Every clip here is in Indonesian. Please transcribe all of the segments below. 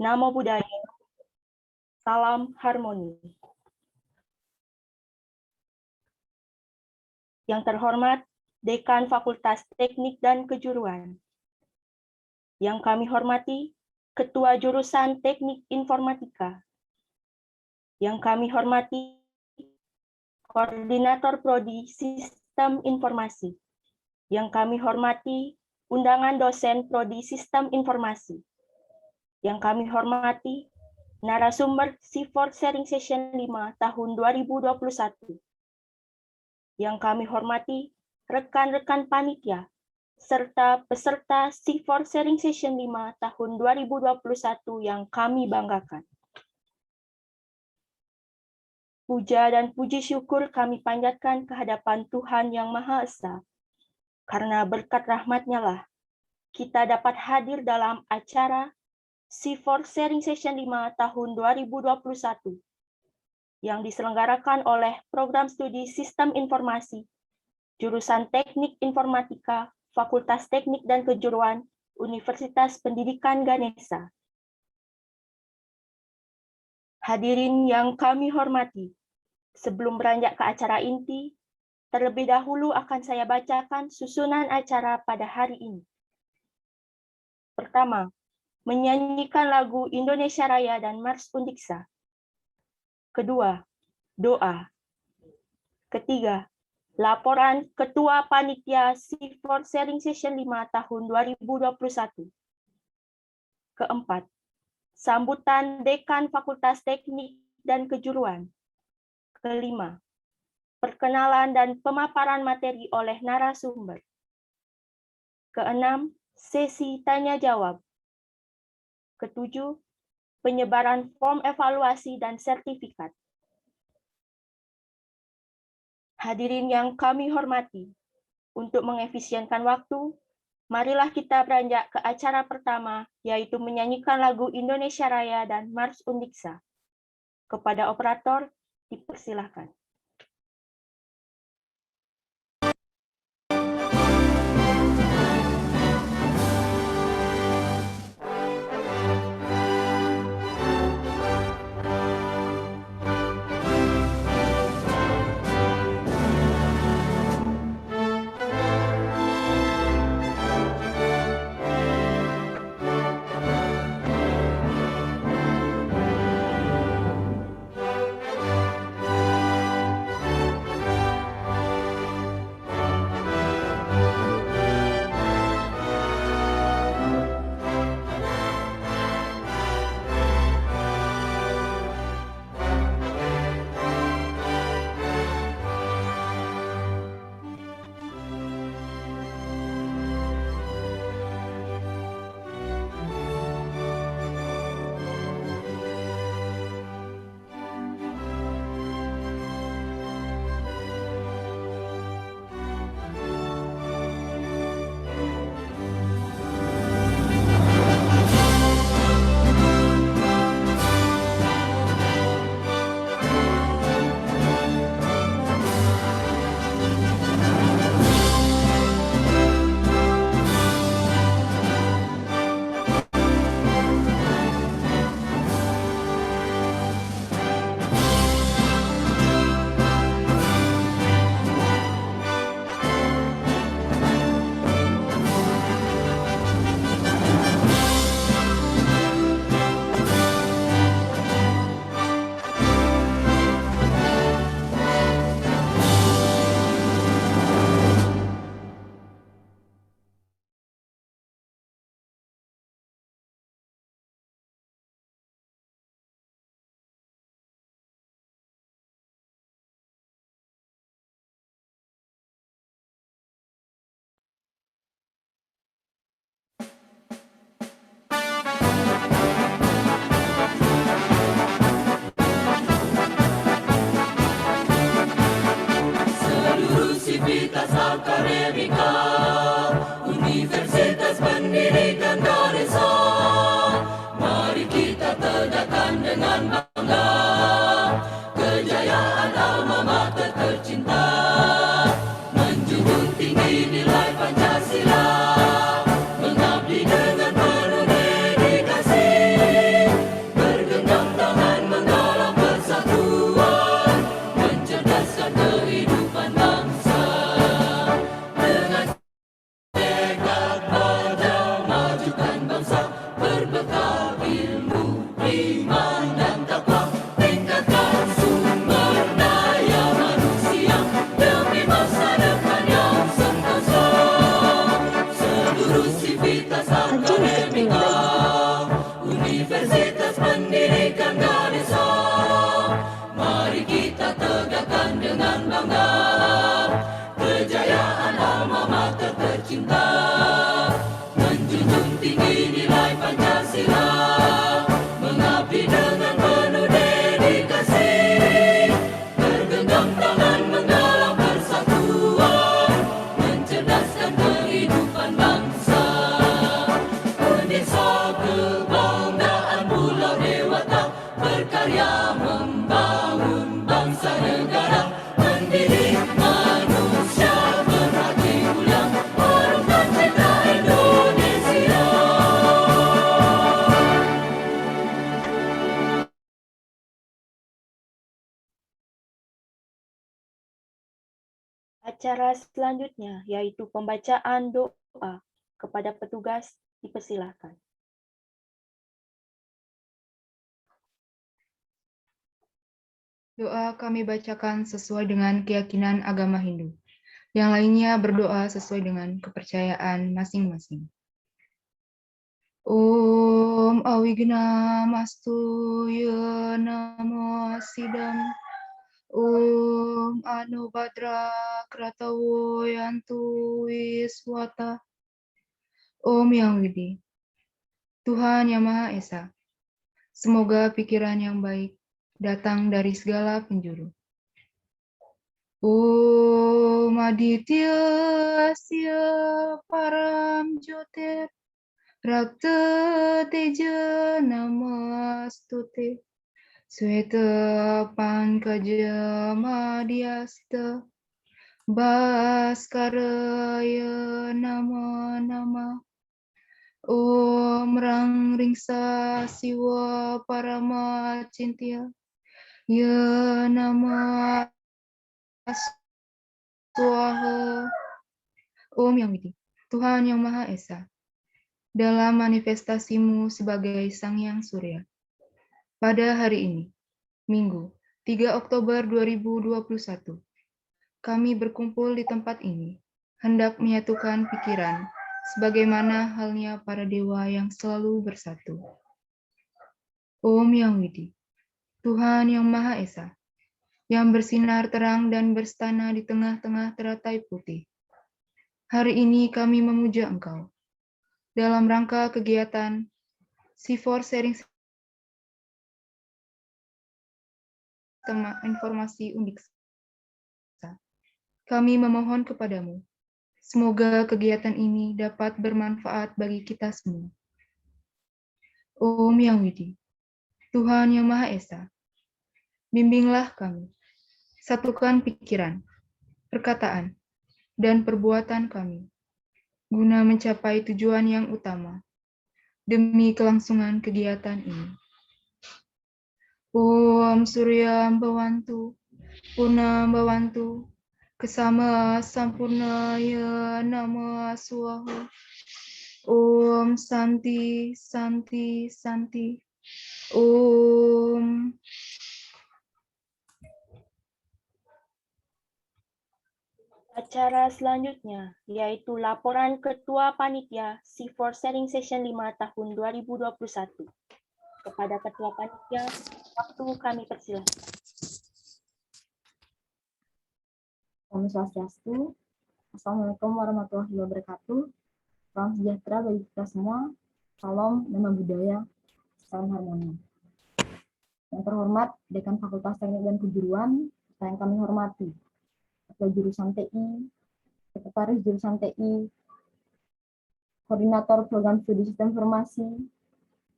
Namo Buddhaya. Salam harmoni. Yang terhormat Dekan Fakultas Teknik dan Kejuruan. Yang kami hormati Ketua Jurusan Teknik Informatika. Yang kami hormati Koordinator Prodi Sistem Informasi. Yang kami hormati undangan dosen Prodi Sistem Informasi. Yang kami hormati narasumber C4 Sharing Session 5 tahun 2021. Yang kami hormati rekan-rekan panitia, serta peserta C4 Sharing Session 5 tahun 2021 yang kami banggakan. Puja dan puji syukur kami panjatkan kehadapan Tuhan Yang Maha Esa, karena berkat rahmat-Nya lah kita dapat hadir dalam acara C4 Sharing Session 5 tahun 2021 yang diselenggarakan oleh Program Studi Sistem Informasi, Jurusan Teknik Informatika, Fakultas Teknik dan Kejuruan, Universitas Pendidikan Ganesha. Hadirin yang kami hormati, sebelum beranjak ke acara inti, terlebih dahulu akan saya bacakan susunan acara pada hari ini. Pertama, menyanyikan lagu Indonesia Raya dan Mars Undiksa. Kedua, doa. Ketiga, laporan Ketua Panitia C4 Sharing Session 5 tahun 2021. Keempat, sambutan Dekan Fakultas Teknik dan Kejuruan. Kelima, perkenalan dan pemaparan materi oleh narasumber. Keenam, sesi tanya-jawab. Ketujuh, penyebaran form evaluasi dan sertifikat. Hadirin yang kami hormati, untuk mengefisienkan waktu, marilah kita beranjak ke acara pertama, yaitu menyanyikan lagu Indonesia Raya dan Mars Undiksa. Kepada operator, dipersilahkan. Universitas Pendidikan Ganesha, mari kita tegakkan dengan bangga kejayaan alma mater tercinta, menjunjung tinggi nilai Pancasila, mengabdi dengan penuh dedikasi, bergenggam tangan menggalang persatuan, mencerdaskan kehidupan bangsa. Desa kebanggaan Pulau Dewata, berkarya membangun bangsa negara, mendidik manusia berhati mulia, harumkan citra Indonesia. Acara selanjutnya yaitu pembacaan doa kepada petugas dipersilakan. Doa kami bacakan sesuai dengan keyakinan agama Hindu. Yang lainnya berdoa sesuai dengan kepercayaan masing-masing. Om Awignam Astu Ya Namo Sidam. Om Anubhadra Kratawo Yantu Wiswata. Om Yang Widi. Tuhan Yang Maha Esa. Semoga pikiran yang baik datang dari segala penjuru. Om Aditya Asya Param Jyotir Rakta Teja Namastute Sweta Pankaja Madhyasta Bhaskaraya Nama Nama Om Rang Ringsa Siwa Parama Cintya Ya Nama Swaha. Om Yang Widi, Tuhan Yang Maha Esa, dalam manifestasimu sebagai Sang Yang Surya. Pada hari ini, Minggu, 3 Oktober 2021, kami berkumpul di tempat ini, hendak menyatukan pikiran, sebagaimana halnya para dewa yang selalu bersatu. Om Yang Widi, Tuhan Yang Maha Esa, yang bersinar terang dan berstana di tengah-tengah teratai putih. Hari ini kami memuja Engkau dalam rangka kegiatan C4 Sharing Sistem Informasi Undiksa. Kami memohon kepadamu, semoga kegiatan ini dapat bermanfaat bagi kita semua. Om Yang Widi, Tuhan Yang Maha Esa, bimbinglah kami, satukan pikiran, perkataan, dan perbuatan kami, guna mencapai tujuan yang utama, demi kelangsungan kegiatan ini. Om Surya Bhawantu, Purna Bhawantu, Kesama Sampurnaya Nama Swaha. Om Santi, Santi, Santi. Om. Acara selanjutnya yaitu laporan Ketua Panitia C4 Sharing Session 5 tahun 2021. Kepada Ketua Panitia, waktu kami persilahkan. Om Swastiastu. Assalamualaikum warahmatullahi wabarakatuh. Salam sejahtera bagi kita semua. Salam, nama budaya, salam harmoni. Yang terhormat, Dekan Fakultas Teknik dan Kejuruan, yang kami hormati, Ketua Jurusan TI, Sekretaris Jurusan TI, Koordinator Program Studi Sistem Informasi,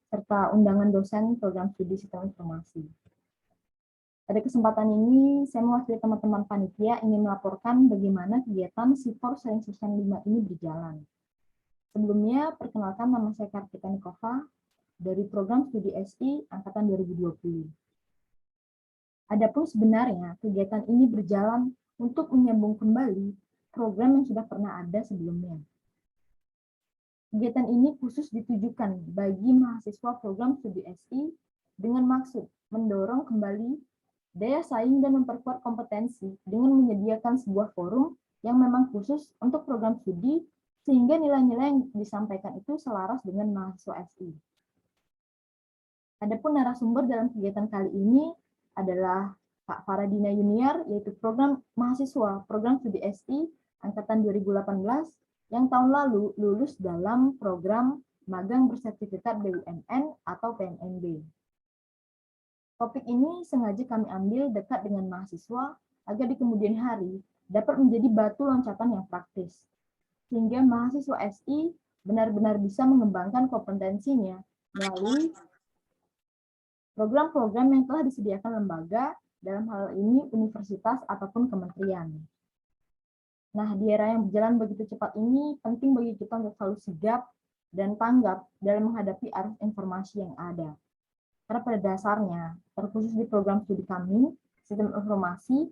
serta undangan dosen Program Studi Sistem Informasi. Pada kesempatan ini, saya mewakili teman-teman panitia ingin melaporkan bagaimana kegiatan C4 Sharing Session 5 ini berjalan. Sebelumnya, perkenalkan nama saya Kartika Nikova dari Program Studi SI Angkatan 2020. Adapun sebenarnya kegiatan ini berjalan untuk menyambung kembali program yang sudah pernah ada sebelumnya. Kegiatan ini khusus ditujukan bagi mahasiswa program studi SI dengan maksud mendorong kembali daya saing dan memperkuat kompetensi dengan menyediakan sebuah forum yang memang khusus untuk program studi sehingga nilai-nilai yang disampaikan itu selaras dengan mahasiswa SI. Adapun narasumber dalam kegiatan kali ini adalah Kak Faradina Junior, yaitu program mahasiswa program studi SI angkatan 2018 yang tahun lalu lulus dalam program magang bersertifikat BUMN atau PMNB. Topik ini sengaja kami ambil dekat dengan mahasiswa agar di kemudian hari dapat menjadi batu loncatan yang praktis, sehingga mahasiswa SI benar-benar bisa mengembangkan kompetensinya melalui program-program yang telah disediakan lembaga, dalam hal ini universitas ataupun kementerian. Nah, di era yang berjalan begitu cepat ini, penting bagi kita untuk selalu sigap dan tanggap dalam menghadapi arus informasi yang ada. Karena pada dasarnya, terkhusus di program studi kami, sistem informasi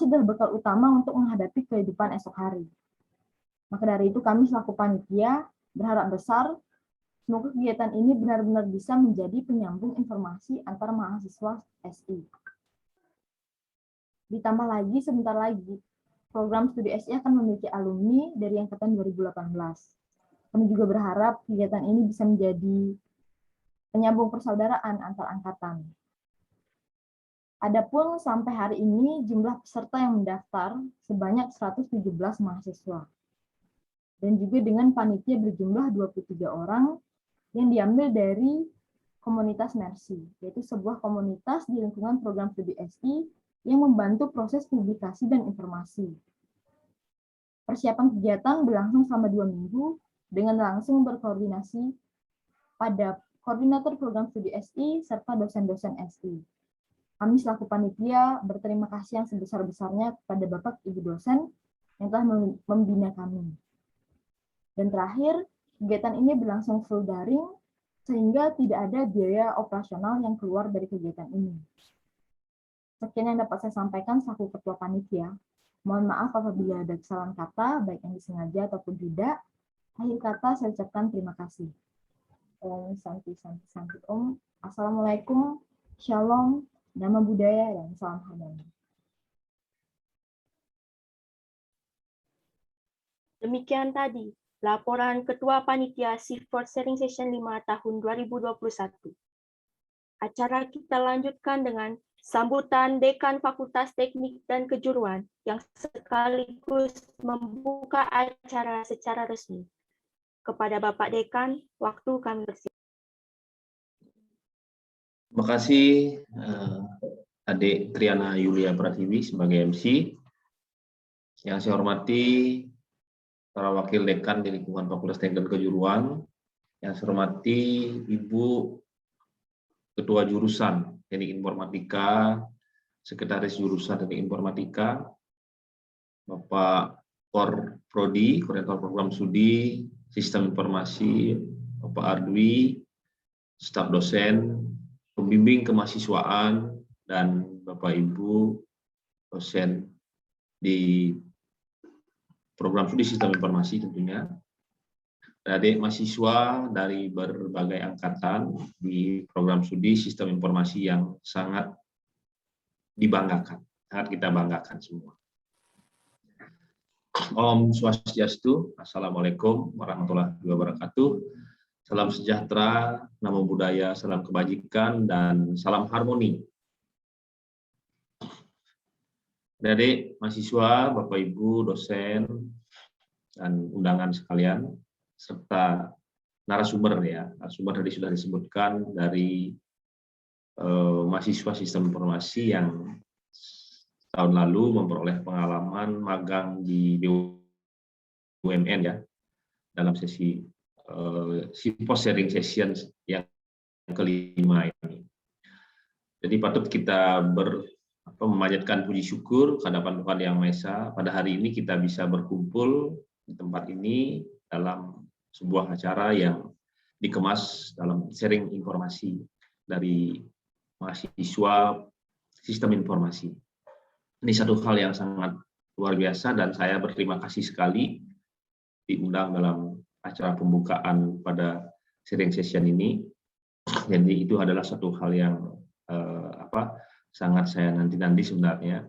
adalah bekal utama untuk menghadapi kehidupan esok hari. Maka dari itu, kami selaku panitia berharap besar, semoga kegiatan ini benar-benar bisa menjadi penyambung informasi antara mahasiswa SI. Ditambah lagi, sebentar lagi, program studi SI akan memiliki alumni dari angkatan 2018. Kami juga berharap kegiatan ini bisa menjadi penyambung persaudaraan antar angkatan. Adapun sampai hari ini, jumlah peserta yang mendaftar sebanyak 117 mahasiswa. Dan juga dengan panitia berjumlah 23 orang yang diambil dari komunitas Mercy, yaitu sebuah komunitas di lingkungan program studi SI yang membantu proses publikasi dan informasi. Persiapan kegiatan berlangsung selama 2 minggu dengan langsung berkoordinasi pada koordinator program studi SI serta dosen-dosen SI. Kami selaku panitia berterima kasih yang sebesar-besarnya kepada Bapak Ibu dosen yang telah membina kami. Dan terakhir, kegiatan ini berlangsung full daring sehingga tidak ada biaya operasional yang keluar dari kegiatan ini. Sekian yang dapat saya sampaikan selaku Ketua Panitia. Mohon maaf apabila ada kesalahan kata, baik yang disengaja ataupun tidak. Akhir kata saya ucapkan terima kasih. Om Santi Santi Santi Om. Assalamualaikum, Shalom, Nama Budaya, dan salam harmoni. Demikian tadi laporan Ketua Panitia Shift Sharing Session 5 tahun 2021. Acara kita lanjutkan dengan sambutan Dekan Fakultas Teknik dan Kejuruan yang sekaligus membuka acara secara resmi. Kepada Bapak Dekan, waktu kami bersiap. Terima kasih Adik Triana Yulia Pratiwi sebagai MC. Yang saya hormati para wakil dekan di lingkungan Fakultas Teknik dan Kejuruan. Yang saya hormati Ibu Ketua Jurusan Teknik Informatika, Sekretaris Jurusan Teknik Informatika, Bapak Kor Prodi, Koordinator Program Studi Sistem Informasi, Bapak Ardwi, staf dosen, pembimbing kemahasiswaan, dan Bapak Ibu dosen di Program Studi Sistem Informasi tentunya. Adik mahasiswa dari berbagai angkatan di program studi sistem informasi yang sangat dibanggakan, sangat kita banggakan semua. Om Swastiastu, Assalamualaikum warahmatullahi wabarakatuh. Salam sejahtera, namo buddhaya, salam kebajikan, dan salam harmoni. Adik mahasiswa, Bapak Ibu dosen dan undangan sekalian, serta narasumber ya, narasumber tadi sudah disebutkan dari mahasiswa sistem informasi yang tahun lalu memperoleh pengalaman magang di BUMN ya, dalam sesi post sharing session yang kelima ini. Jadi patut kita memanjatkan puji syukur kehadapan Tuhan Yang Maha Esa, pada hari ini kita bisa berkumpul di tempat ini dalam sebuah acara yang dikemas dalam sharing informasi dari mahasiswa sistem informasi. Ini satu hal yang sangat luar biasa dan saya berterima kasih sekali diundang dalam acara pembukaan pada sharing session ini. Jadi itu adalah satu hal yang sangat saya nanti sebenarnya,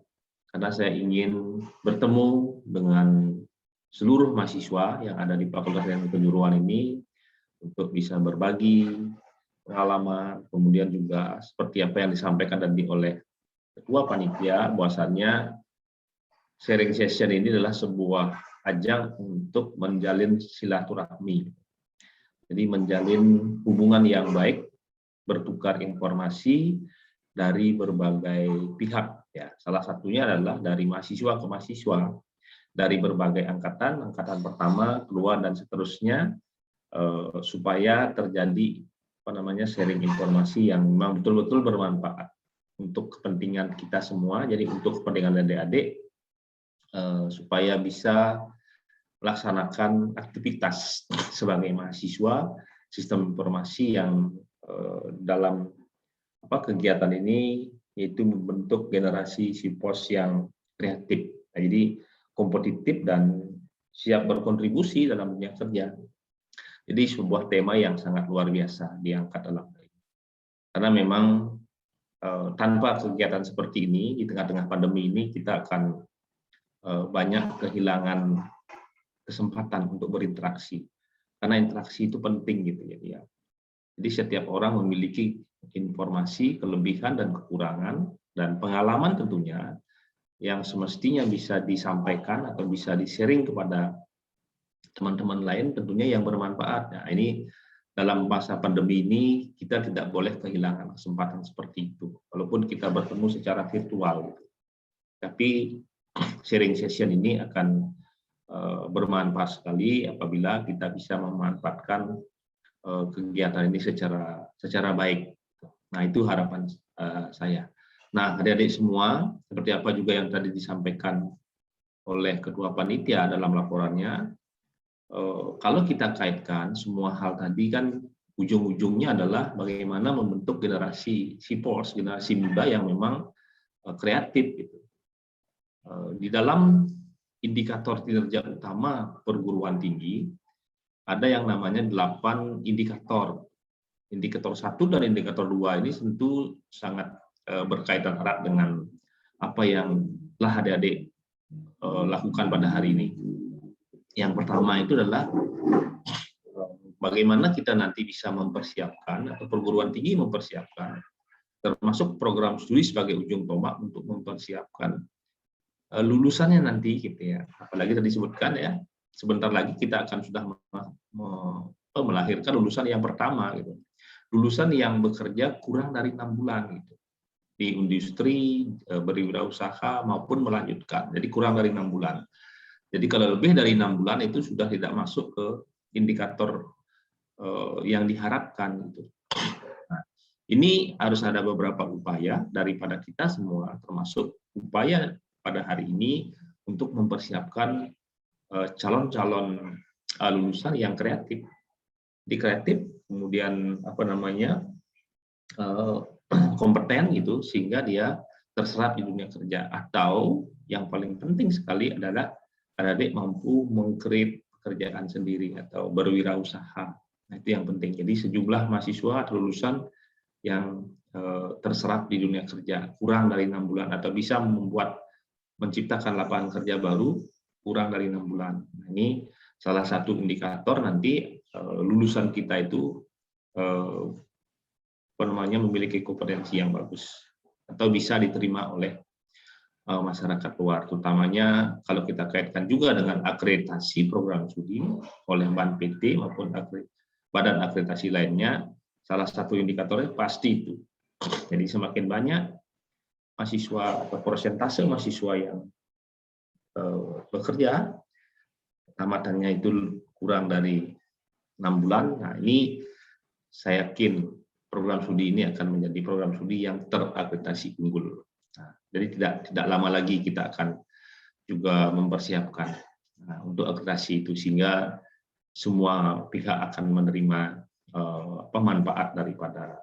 karena saya ingin bertemu dengan seluruh mahasiswa yang ada di Fakultas Teknik Kejuruan ini untuk bisa berbagi pengalaman, kemudian juga seperti apa yang disampaikan tadi oleh Ketua Panitia, bahwasannya sharing session ini adalah sebuah ajang untuk menjalin silaturahmi. Jadi menjalin hubungan yang baik, bertukar informasi dari berbagai pihak. Ya, salah satunya adalah dari mahasiswa ke mahasiswa, dari berbagai angkatan pertama, keluar dan seterusnya, supaya terjadi sharing informasi yang memang betul-betul bermanfaat untuk kepentingan kita semua. Jadi untuk kepentingan adik-adik, supaya bisa melaksanakan aktivitas sebagai mahasiswa sistem informasi yang dalam kegiatan ini, yaitu membentuk generasi sipos yang kreatif, jadi kompetitif dan siap berkontribusi dalam dunia kerja. Jadi sebuah tema yang sangat luar biasa diangkat dalam hal ini. Karena memang tanpa kegiatan seperti ini di tengah-tengah pandemi ini, kita akan banyak kehilangan kesempatan untuk berinteraksi. Karena interaksi itu penting gitu ya. Jadi setiap orang memiliki informasi, kelebihan dan kekurangan, dan pengalaman tentunya yang semestinya bisa disampaikan atau bisa di-sharing kepada teman-teman lain tentunya yang bermanfaat. Nah, ini dalam masa pandemi ini kita tidak boleh kehilangan kesempatan seperti itu. Walaupun kita bertemu secara virtual, gitu. Tapi sharing session ini akan bermanfaat sekali apabila kita bisa memanfaatkan kegiatan ini secara baik. Nah, itu harapan saya. Nah, adik-adik semua, seperti apa juga yang tadi disampaikan oleh Ketua Panitia dalam laporannya, kalau kita kaitkan semua hal tadi kan ujung-ujungnya adalah bagaimana membentuk generasi sipos, generasi muda yang memang kreatif gitu. Di dalam indikator kinerja utama perguruan tinggi ada yang namanya 8 indikator. Indikator 1 dan indikator 2 ini tentu sangat berkaitan erat dengan apa yang telah adik-adik lakukan pada hari ini. Yang pertama itu adalah bagaimana kita nanti bisa mempersiapkan atau perguruan tinggi mempersiapkan, termasuk program studi sebagai ujung tombak untuk mempersiapkan lulusannya nanti gitu ya. Apalagi tadi disebutkan ya, sebentar lagi kita akan sudah melahirkan lulusan yang pertama gitu. Lulusan yang bekerja kurang dari 6 bulan gitu. Di industri, berwirausaha maupun melanjutkan. Jadi kurang dari 6 bulan. Jadi kalau lebih dari 6 bulan itu sudah tidak masuk ke indikator yang diharapkan gitu. Nah, ini harus ada beberapa upaya daripada kita semua, termasuk upaya pada hari ini untuk mempersiapkan calon-calon lulusan yang kreatif. Di kreatif, kemudian kompeten gitu, sehingga dia terserap di dunia kerja. Atau yang paling penting sekali adalah adik mampu meng-create pekerjaan sendiri atau berwirausaha. Nah, itu yang penting. Jadi sejumlah mahasiswa atau lulusan yang terserap di dunia kerja kurang dari 6 bulan atau bisa menciptakan lapangan kerja baru kurang dari 6 bulan. Nah, ini salah satu indikator nanti lulusan kita itu memiliki kompetensi yang bagus atau bisa diterima oleh masyarakat luar, terutamanya kalau kita kaitkan juga dengan akreditasi program studi oleh BANPT maupun badan akreditasi lainnya. Salah satu indikatornya pasti itu. Jadi semakin banyak mahasiswa atau persentase mahasiswa yang bekerja, tamatannya itu kurang dari 6 bulan. Nah, ini saya yakin program studi ini akan menjadi program studi yang terakreditasi unggul. Nah, jadi tidak lama lagi kita akan juga mempersiapkan untuk akreditasi itu, sehingga semua pihak akan menerima manfaat daripada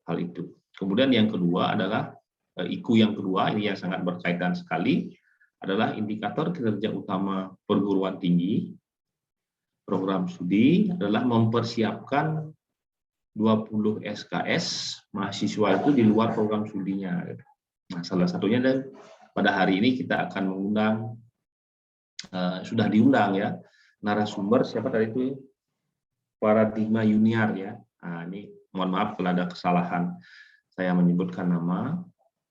hal itu. Kemudian yang kedua adalah IKU yang kedua, ini yang sangat berkaitan sekali, adalah indikator kinerja utama perguruan tinggi. program studi adalah mempersiapkan 20 SKS mahasiswa itu di luar program studinya. Nah, salah satunya dan pada hari ini kita akan mengundang, sudah diundang ya, narasumber siapa tadi itu, Paradigma Junior ya. Nah, ini mohon maaf kalau ada kesalahan saya menyebutkan nama.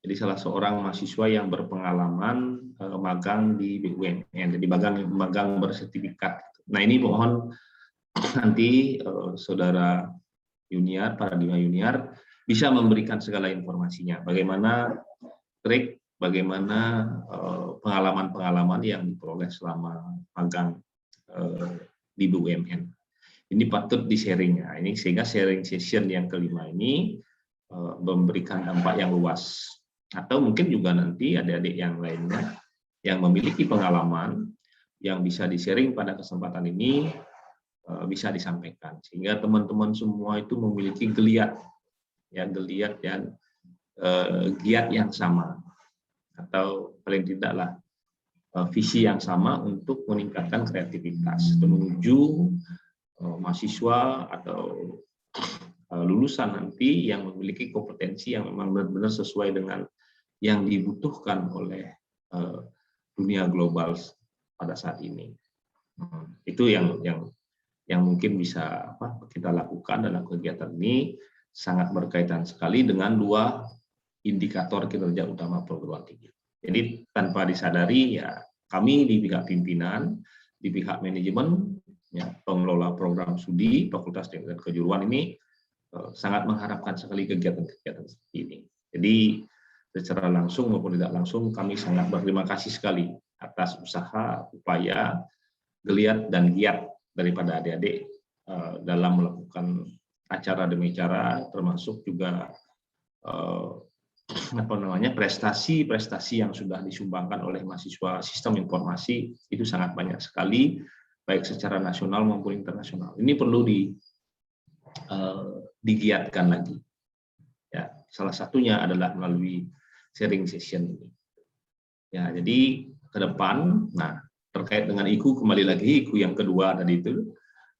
Jadi salah seorang mahasiswa yang berpengalaman magang di BUMN, jadi magang bersertifikat. Nah, ini mohon nanti saudara Junior, Paradigma Junior bisa memberikan segala informasinya. Bagaimana trik, bagaimana pengalaman-pengalaman yang diperoleh selama magang di BUMN. Ini patut di-sharing ya. Ini sehingga sharing session yang kelima ini memberikan dampak yang luas. Atau mungkin juga nanti adik-adik yang lainnya yang memiliki pengalaman yang bisa di-sharing pada kesempatan ini bisa disampaikan, sehingga teman-teman semua itu memiliki geliat dan giat yang sama, atau paling tidaklah visi yang sama untuk meningkatkan kreativitas menuju mahasiswa atau lulusan nanti yang memiliki kompetensi yang memang benar-benar sesuai dengan yang dibutuhkan oleh dunia global pada saat ini. Itu yang mungkin bisa kita lakukan dalam kegiatan ini, sangat berkaitan sekali dengan dua indikator kinerja utama perguruan tinggi. Jadi tanpa disadari ya, kami di pihak pimpinan, di pihak manajemen, ya, pengelola program studi Fakultas Teknik dan Kejuruan ini sangat mengharapkan sekali kegiatan-kegiatan seperti ini. Jadi secara langsung maupun tidak langsung kami sangat berterima kasih sekali atas usaha, upaya, geliat dan giat daripada adik-adik dalam melakukan acara demi acara, termasuk juga prestasi-prestasi yang sudah disumbangkan oleh mahasiswa sistem informasi itu sangat banyak sekali, baik secara nasional maupun internasional. Ini perlu digiatkan lagi. Ya, salah satunya adalah melalui sharing session ini. Ya, jadi ke depan, nah terkait dengan IKU, kembali lagi IKU yang kedua tadi itu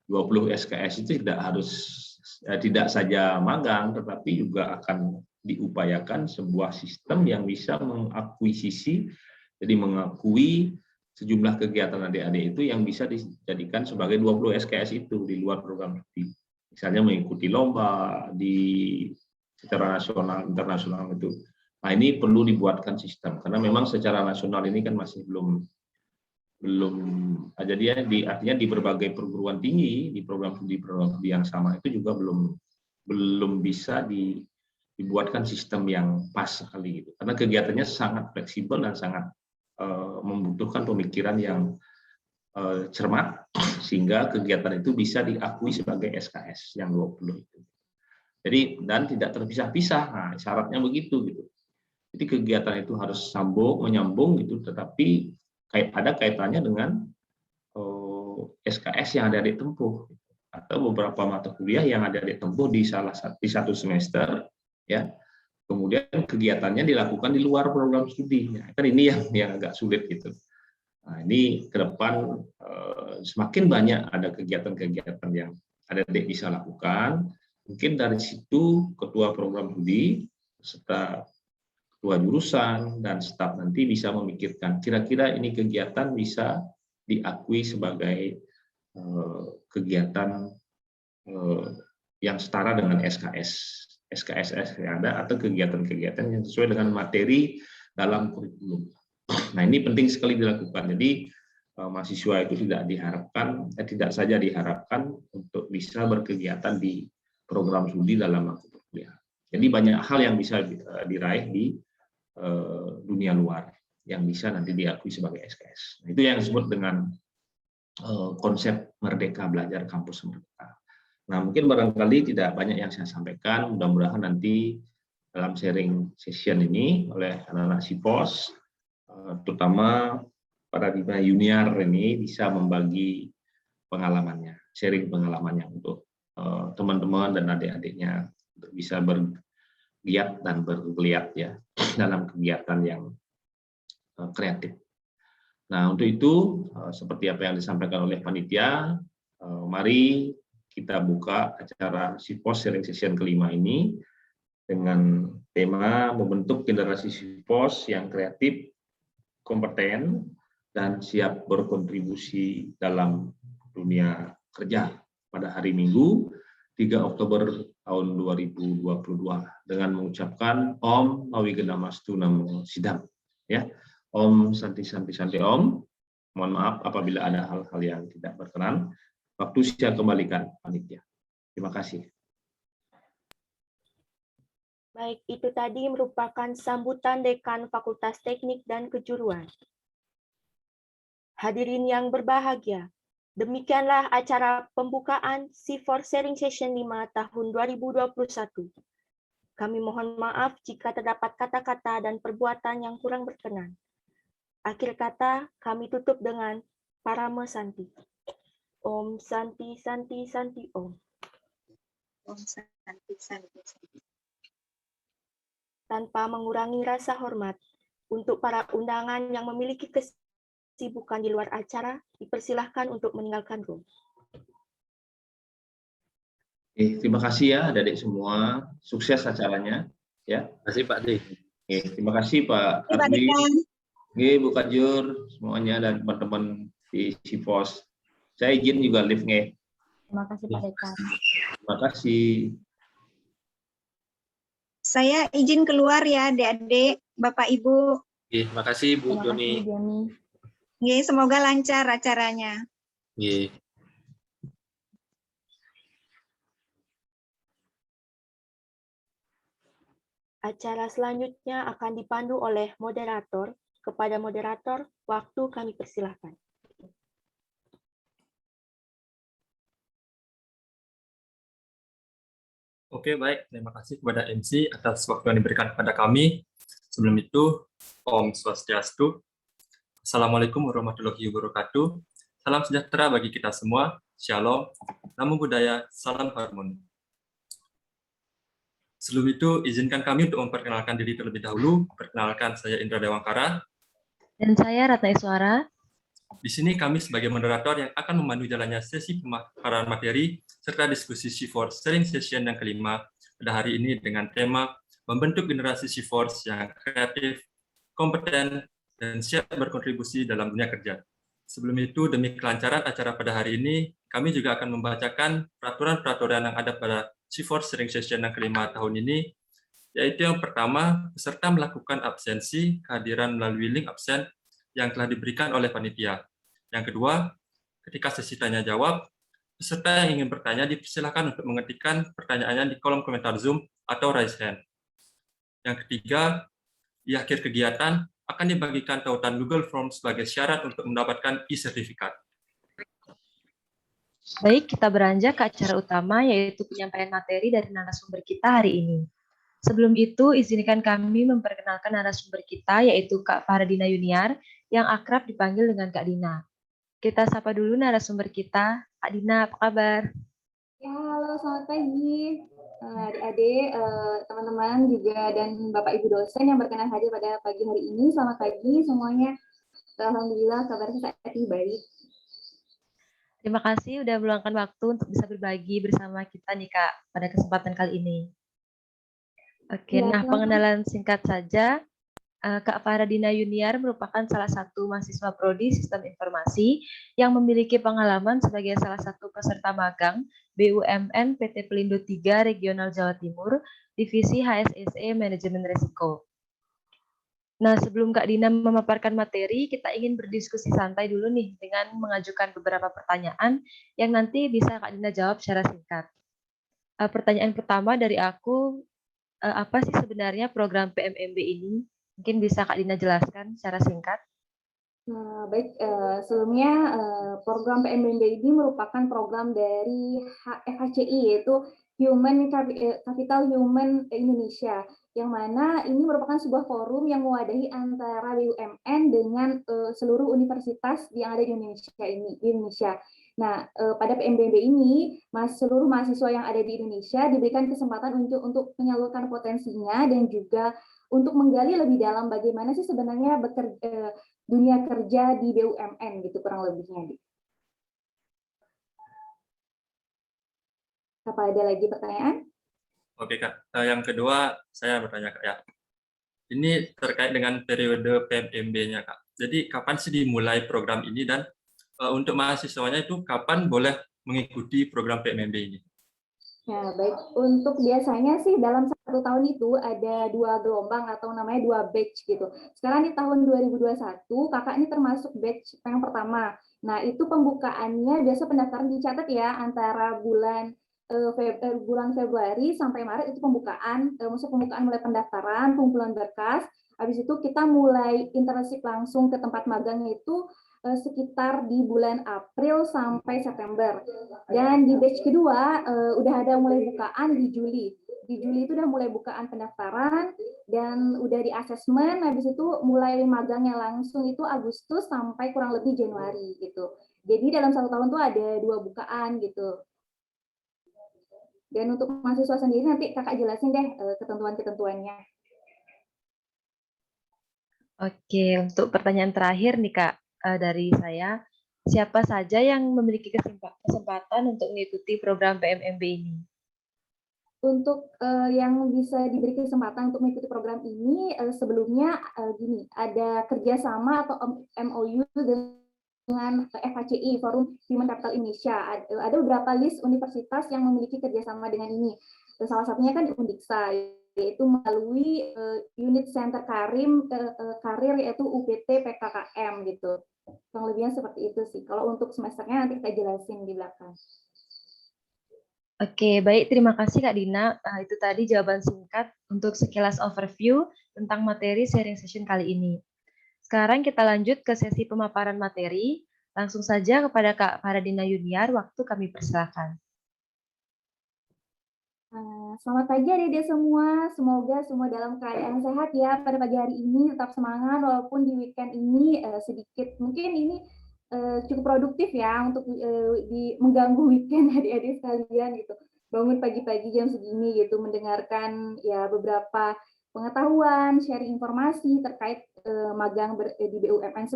20 SKS itu tidak saja magang, tetapi juga akan diupayakan sebuah sistem yang bisa mengakuisisi, jadi mengakui sejumlah kegiatan adik-adik itu yang bisa dijadikan sebagai 20 SKS itu di luar program studi. Misalnya mengikuti lomba secara nasional, internasional itu. Nah, ini perlu dibuatkan sistem karena memang secara nasional ini kan masih belum jadi artinya di berbagai perguruan tinggi di program studi yang sama itu juga belum bisa dibuatkan sistem yang pas sekali gitu. Karena kegiatannya sangat fleksibel dan sangat membutuhkan pemikiran yang cermat sehingga kegiatan itu bisa diakui sebagai SKS yang 20 itu. Jadi dan tidak terpisah-pisah. Nah, syaratnya begitu gitu. Jadi kegiatan itu harus menyambung gitu, tetapi ada kaitannya dengan SKS yang ada di tempuh atau beberapa mata kuliah yang ada di tempuh di satu semester ya. Kemudian kegiatannya dilakukan di luar program studi. Ya, kan ini yang agak sulit gitu. Nah, ini ke depan semakin banyak ada kegiatan-kegiatan yang adik-adik bisa lakukan. Mungkin dari situ ketua program studi serta ketua jurusan dan staf nanti bisa memikirkan kira-kira ini kegiatan bisa diakui sebagai kegiatan yang setara dengan SKS yang ada atau kegiatan-kegiatan yang sesuai dengan materi dalam kurikulum. Nah, ini penting sekali dilakukan. Jadi mahasiswa itu tidak saja diharapkan untuk bisa berkegiatan di program studi dalam mata kuliah. Jadi banyak hal yang bisa diraih di dunia luar yang bisa nanti diakui sebagai SKS. Nah, itu yang disebut dengan konsep Merdeka Belajar Kampus Merdeka. Nah, mungkin barangkali tidak banyak yang saya sampaikan. Mudah-mudahan nanti dalam sharing session ini oleh anak-anak SIPOS, terutama Paradigma Junior ini bisa membagi pengalamannya, sharing pengalamannya untuk teman-teman dan adik-adiknya untuk bisa bergiat dan bergeliat ya dalam kegiatan yang kreatif. Nah, untuk itu seperti apa yang disampaikan oleh panitia, Mari kita buka acara SIFOS Sharing Session kelima ini dengan tema membentuk generasi SIFOS yang kreatif, kompeten, dan siap berkontribusi dalam dunia kerja pada hari Minggu 3 Oktober tahun 2022 dengan mengucapkan Om Nawigenamastu Namo Sidam. Ya, Om Santi Santi Santi Om. Mohon maaf apabila ada hal-hal yang tidak berkenan. Waktu saya kembalikan panitia. Terima kasih. Baik, itu tadi merupakan sambutan Dekan Fakultas Teknik dan Kejuruan. Hadirin yang berbahagia, demikianlah acara pembukaan SIFOS Sharing Session 5 tahun 2021. Kami mohon maaf jika terdapat kata-kata dan perbuatan yang kurang berkenan. Akhir kata, kami tutup dengan Parama Santi. Om Santi Santi Santi Om. Om Santi Santi Santi. Tanpa mengurangi rasa hormat, untuk para undangan yang memiliki kesibukan di luar acara, dipersilahkan untuk meninggalkan room. Terima kasih ya adik-adik semua. Sukses acaranya. Ya. Terima kasih Pak D. Terima kasih Pak Ardi. Bu Kajur, semuanya dan teman-teman di SIFOS. Saya izin juga live nge. Terima kasih Pak Dekan. Terima kasih. Saya izin keluar ya, adik-adik, Bapak Ibu. Terima kasih Bu Terima Joni. kasih Bu Joni. Semoga lancar acaranya. Acara selanjutnya akan dipandu oleh moderator. Kepada moderator, waktu kami persilahkan. Oke, baik. Terima kasih kepada MC atas waktu yang diberikan kepada kami. Sebelum itu, Om Swastiastu. Assalamualaikum warahmatullahi wabarakatuh. Salam sejahtera bagi kita semua. Shalom. Namo Buddhaya. Salam harmoni. Sebelum itu, izinkan kami untuk memperkenalkan diri terlebih dahulu. Perkenalkan, saya Indra Dewangkara. Dan saya Ratna Iswara. Di sini kami sebagai moderator yang akan memandu jalannya sesi pemaparan materi serta diskusi SIFOS Sharing Session yang kelima pada hari ini dengan tema membentuk generasi SIFOS yang kreatif, kompeten, dan siap berkontribusi dalam dunia kerja. Sebelum itu, demi kelancaran acara pada hari ini, kami juga akan membacakan peraturan-peraturan yang ada pada SIFOS Sharing Session yang kelima tahun ini, yaitu yang pertama, peserta melakukan absensi kehadiran melalui link absen yang telah diberikan oleh panitia. Yang kedua, ketika sesi tanya jawab, peserta yang ingin bertanya dipersilakan untuk mengetikkan pertanyaannya di kolom komentar Zoom atau raise hand. Yang ketiga, di akhir kegiatan akan dibagikan tautan Google Forms sebagai syarat untuk mendapatkan e-sertifikat. Baik, kita beranjak ke acara utama, yaitu penyampaian materi dari narasumber kita hari ini. Sebelum itu, izinkan kami memperkenalkan narasumber kita, yaitu Kak Faradina Yuniar, yang akrab dipanggil dengan Kak Dina. Kita sapa dulu narasumber kita. Kak Dina, apa kabar? Ya, halo, selamat pagi. Adik-adik, teman-teman juga, dan Bapak Ibu dosen yang berkenan hadir pada pagi hari ini. Selamat pagi semuanya. Alhamdulillah, kabarnya saat ini baik. Terima kasih sudah meluangkan waktu untuk bisa berbagi bersama kita nih Kak, pada kesempatan kali ini. Oke, Ya, nah pengenalan singkat saja. Kak Faradina Yuniar merupakan salah satu mahasiswa Prodi Sistem Informasi yang memiliki pengalaman sebagai salah satu peserta magang BUMN PT Pelindo 3 Regional Jawa Timur, Divisi HSSE Manajemen Risiko. Nah, sebelum Kak Dina memaparkan materi, kita ingin berdiskusi santai dulu nih dengan mengajukan beberapa pertanyaan yang nanti bisa Kak Dina jawab secara singkat. Pertanyaan pertama dari aku, apa sih sebenarnya program PMMB ini? Mungkin bisa Kak Dina jelaskan secara singkat. Baik, sebelumnya program PMMB ini merupakan program dari FHCI, yaitu Human Capital Human Indonesia, yang mana ini merupakan sebuah forum yang mewadahi antara BUMN dengan seluruh universitas yang ada di Indonesia. Nah, pada PMBB ini, seluruh mahasiswa yang ada di Indonesia diberikan kesempatan untuk menyalurkan potensinya dan juga untuk menggali lebih dalam bagaimana sih sebenarnya dunia kerja di BUMN gitu kurang lebihnya. Apa ada lagi pertanyaan? Oke Kak, yang kedua saya bertanya Kak ya. Ini terkait dengan periode PMMB-nya Kak. Jadi kapan sih dimulai program ini dan untuk mahasiswanya itu kapan boleh mengikuti program PMMB ini? Ya, baik. Untuk biasanya sih dalam 1 tahun itu ada 2 gelombang atau namanya 2 batch gitu. Sekarang di tahun 2021, kakak ini termasuk batch yang pertama. Nah, itu pembukaannya biasa pendaftaran dicatat ya antara bulan bulan Februari sampai Maret itu pembukaan, maksud pembukaan mulai pendaftaran, pengumpulan berkas. Habis itu kita mulai internship langsung ke tempat magangnya itu sekitar di bulan April sampai September. Dan di batch kedua udah ada mulai bukaan di Juli. Di Juli itu udah mulai bukaan pendaftaran dan udah di asesmen. Habis itu mulai magangnya langsung itu Agustus sampai kurang lebih Januari gitu. Jadi dalam 1 tahun tuh ada 2 bukaan gitu. Dan untuk mahasiswa sendiri nanti kakak jelasin deh ketentuan-ketentuannya. Oke, untuk pertanyaan terakhir nih Kak, dari saya, siapa saja yang memiliki kesempatan untuk mengikuti program PMMB ini? Untuk yang bisa diberi kesempatan untuk mengikuti program ini, sebelumnya gini, ada kerjasama atau MOU dengan FHCI, Forum Human Capital Indonesia. Ada beberapa list universitas yang memiliki kerjasama dengan ini. Salah satunya kan Undiksa, yaitu melalui unit center karir yaitu UPT PKKM gitu. Kurang lebihnya seperti itu sih. Kalau untuk semesternya nanti kita jelasin di belakang. Oke, baik. Terima kasih Kak Dina. Itu tadi jawaban singkat untuk sekilas overview tentang materi sharing session kali ini. Sekarang kita lanjut ke sesi pemaparan materi. Langsung saja kepada Kak Faradina Yuniar, waktu kami persilakan. Selamat pagi adik-adik semua. Semoga semua dalam keadaan sehat ya pada pagi hari ini. Tetap semangat walaupun di weekend ini sedikit mungkin ini cukup produktif ya untuk mengganggu weekend adik-adik sekalian gitu. Bangun pagi-pagi jam segini gitu mendengarkan ya beberapa pengetahuan, sharing informasi terkait magang di BUMN.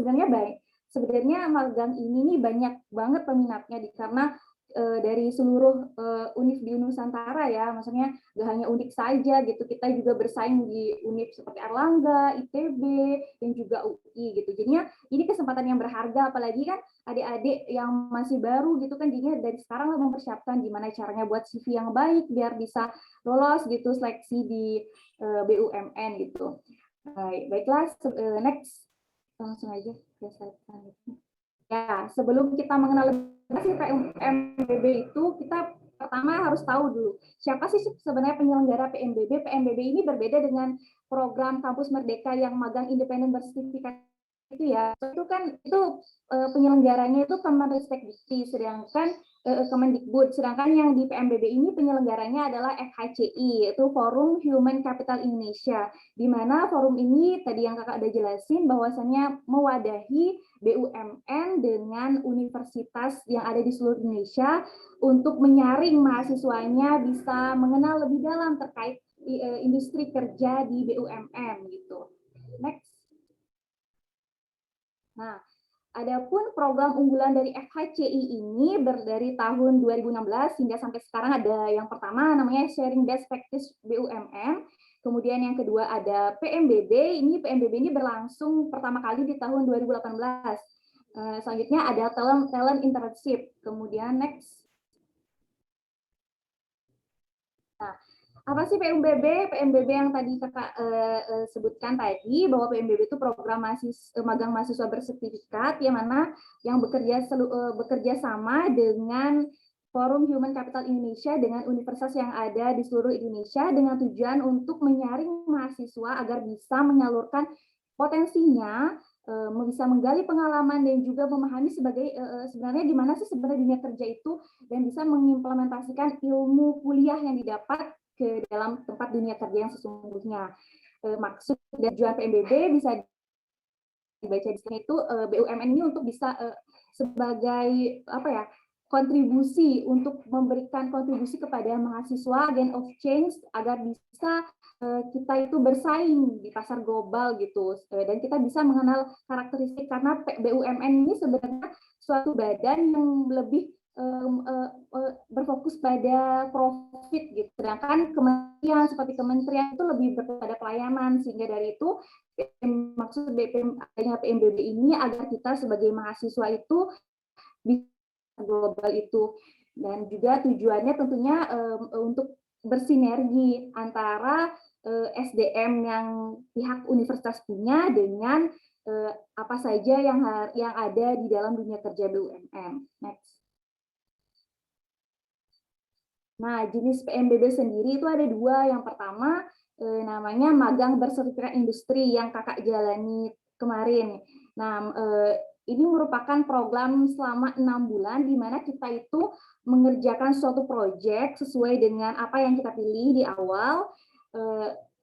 Sebenarnya magang ini nih banyak banget peminatnya karena dari seluruh univ di Nusantara ya, maksudnya gak hanya Undip saja gitu, kita juga bersaing di univ seperti Erlangga, ITB, dan juga UI gitu. Jadinya ini kesempatan yang berharga, apalagi kan adik-adik yang masih baru gitu kan, jadinya dari sekarang mempersiapkan gimana caranya buat CV yang baik biar bisa lolos gitu seleksi di BUMN gitu. Baiklah, next langsung aja ke slide selanjutnya. Ya, sebelum kita mengenal lebih PMBB itu, kita pertama harus tahu dulu siapa sih sebenarnya penyelenggara PMBB. PMBB ini berbeda dengan program Kampus Merdeka yang magang independen bersertifikat itu ya. Itu kan penyelenggaranya itu Kemendikbud, sedangkan Kemendikbud, sedangkan yang di PMBB ini penyelenggaranya adalah FHCI, yaitu Forum Human Capital Indonesia, di mana forum ini tadi yang kakak udah jelasin bahwasannya mewadahi BUMN dengan universitas yang ada di seluruh Indonesia untuk menyaring mahasiswanya bisa mengenal lebih dalam terkait industri kerja di BUMN gitu. Next. Nah, adapun program unggulan dari FHCI ini dari tahun 2016 hingga sampai sekarang ada yang pertama namanya Sharing Best Practice BUMN. Kemudian yang kedua ada PMBB. PMBB ini berlangsung pertama kali di tahun 2018. Selanjutnya ada talent internship. Kemudian next. Nah, apa sih PMBB? PMBB yang tadi kakak sebutkan tadi bahwa PMBB itu program magang mahasiswa bersertifikat yang mana yang bekerja sama dengan Forum Human Capital Indonesia dengan universitas yang ada di seluruh Indonesia dengan tujuan untuk menyaring mahasiswa agar bisa menyalurkan potensinya, bisa menggali pengalaman dan juga memahami sebenarnya gimana sih sebenarnya dunia kerja itu dan bisa mengimplementasikan ilmu kuliah yang didapat ke dalam tempat dunia kerja yang sesungguhnya. Maksud dan tujuan PMBB bisa dibaca di sini itu BUMN ini untuk bisa sebagai kontribusi untuk memberikan kontribusi kepada mahasiswa agent of change agar bisa kita itu bersaing di pasar global gitu dan kita bisa mengenal karakteristik karena BUMN ini sebenarnya suatu badan yang lebih berfokus pada profit gitu. Sedangkan kementerian seperti kementerian itu lebih pada pelayanan, sehingga dari itu maksud adanya PMBB ini agar kita sebagai mahasiswa itu bisa global itu, dan juga tujuannya tentunya untuk bersinergi antara SDM yang pihak universitas punya dengan apa saja yang ada di dalam dunia kerja BUMN. Next. Nah, jenis PMBB sendiri itu ada dua. Yang pertama namanya magang bersertifikat industri yang kakak jalani kemarin. Nah, ini merupakan program selama 6 bulan di mana kita itu mengerjakan suatu proyek sesuai dengan apa yang kita pilih di awal.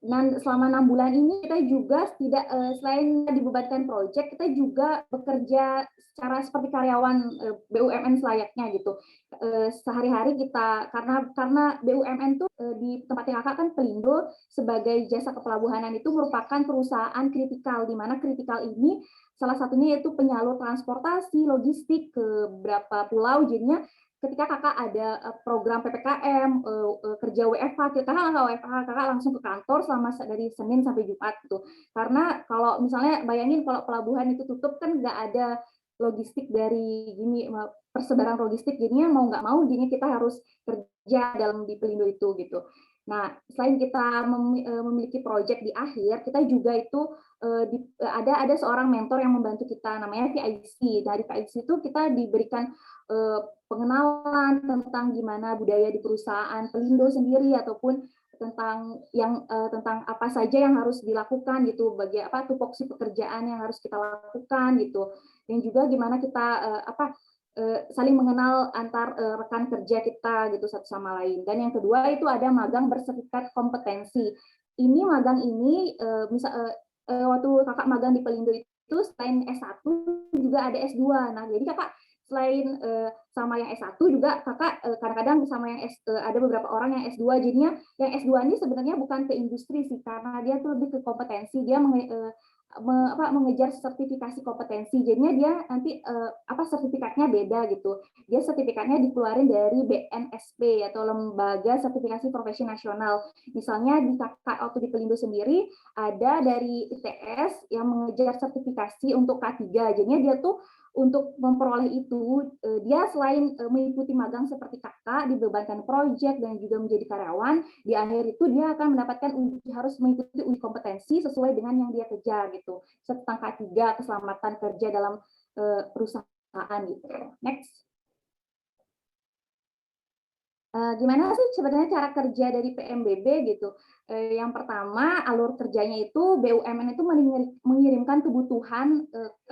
Dan selama 6 bulan ini kita juga tidak selain dibebankan proyek, kita juga bekerja secara seperti karyawan BUMN selayaknya gitu. Sehari-hari kita karena BUMN tuh di tempat yang kakak kan Pelindo sebagai jasa kepelabuhanan itu merupakan perusahaan kritikal, di mana kritikal ini salah satunya yaitu penyalur transportasi logistik ke beberapa pulau. Jadinya ketika kakak ada program PPKM, kerja WFH, kakak langsung ke kantor selama dari Senin sampai Jumat gitu. Karena kalau misalnya bayangin kalau pelabuhan itu tutup kan nggak ada logistik dari gini, persebaran logistik, jadinya mau nggak mau jadinya kita harus kerja dalam di Pelindo itu gitu. Nah, selain kita memiliki proyek di akhir, kita juga itu ada seorang mentor yang membantu kita, namanya VIC. Dari VIC itu kita diberikan pengenalan tentang gimana budaya di perusahaan Pelindo sendiri, ataupun tentang apa saja yang harus dilakukan gitu, bagi apa tupoksi pekerjaan yang harus kita lakukan gitu, dan juga gimana kita saling mengenal antar rekan kerja kita gitu satu sama lain. Dan yang kedua itu ada magang bersertifikat kompetensi. Ini magang ini waktu kakak magang di Pelindo itu selain S1 juga ada S2. Nah, jadi kakak selain sama yang S1 juga kakak kadang-kadang sama yang ada beberapa orang yang S2. Jadinya yang S2 ini sebenarnya bukan ke industri sih, karena dia tuh lebih ke kompetensi. Dia mengejar sertifikasi kompetensi. Jadinya dia nanti sertifikatnya beda gitu. Dia sertifikatnya dikeluarin dari BNSP atau Lembaga Sertifikasi Profesi Nasional. Misalnya di kakak waktu di Pelindo sendiri ada dari ITS yang mengejar sertifikasi untuk K3. Jadinya dia tuh untuk memperoleh itu, dia selain mengikuti magang seperti kakak, dibebankan proyek dan juga menjadi karyawan, di akhir itu dia akan mendapatkan harus mengikuti uji kompetensi sesuai dengan yang dia kejar gitu, tentang K3, keselamatan kerja dalam perusahaan gitu. Next. Gimana sih sebenarnya cara kerja dari PMBB gitu? Yang pertama, alur kerjanya itu BUMN itu mengirimkan kebutuhan,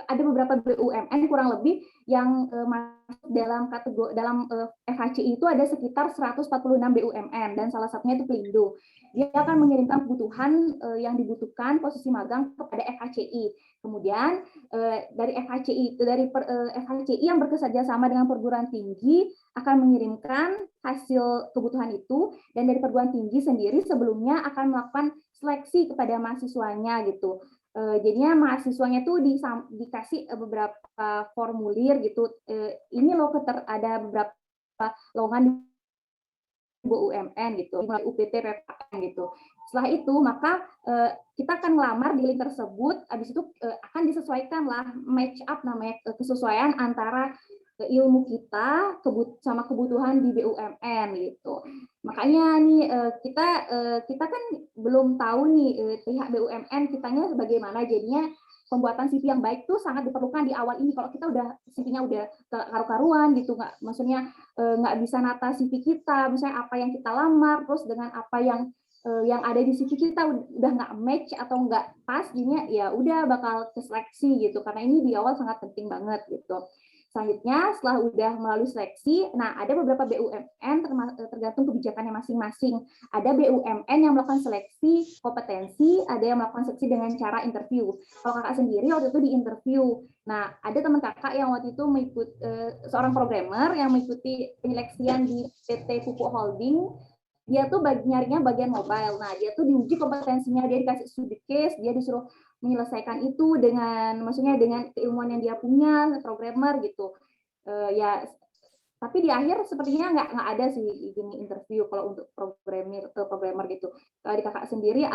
ada beberapa BUMN kurang lebih yang masuk dalam FHCI itu ada sekitar 146 BUMN, dan salah satunya itu Pelindo. Dia akan mengirimkan kebutuhan yang dibutuhkan posisi magang kepada FHCI. Kemudian dari FHCI yang bekerja sama dengan perguruan tinggi akan mengirimkan hasil kebutuhan itu, dan dari perguruan tinggi sendiri sebelumnya akan melakukan seleksi kepada mahasiswanya gitu. Jadinya mahasiswanya tuh dikasih beberapa formulir gitu. Ini loh ada beberapa lowongan BUMN gitu, mulai UPT, PPKN gitu. Setelah itu maka kita akan melamar di link tersebut. Habis itu akan disesuaikan lah, match up namanya, kesesuaian antara ilmu kita sama kebutuhan di BUMN gitu. Makanya nih kita kan belum tahu nih pihak BUMN kitanya bagaimana, jadinya pembuatan CV yang baik tuh sangat diperlukan di awal ini. Kalau kita udah CV-nya udah karu-karuan gitu, maksudnya nggak bisa nata CV kita, misalnya apa yang kita lamar terus dengan apa yang ada di CV kita udah nggak match atau nggak pas, jadinya ya udah bakal keseleksi gitu. Karena ini di awal sangat penting banget gitu. Selanjutnya, setelah udah melalui seleksi, nah ada beberapa BUMN tergantung kebijakannya masing-masing. Ada BUMN yang melakukan seleksi kompetensi, ada yang melakukan seleksi dengan cara interview. Kalau kakak sendiri waktu itu di interview. Nah, ada teman kakak yang waktu itu mengikuti seorang programmer yang mengikuti penyeleksian di PT Pupuk Holding. Dia tuh nyarinya bagian mobile. Nah, dia tuh diuji kompetensinya, dia dikasih studi case, dia disuruh menyelesaikan itu dengan keilmuan yang dia punya, programmer gitu. Ya Tapi di akhir sepertinya nggak ada sih gini interview kalau untuk programmer gitu. Kalau di kakak sendiri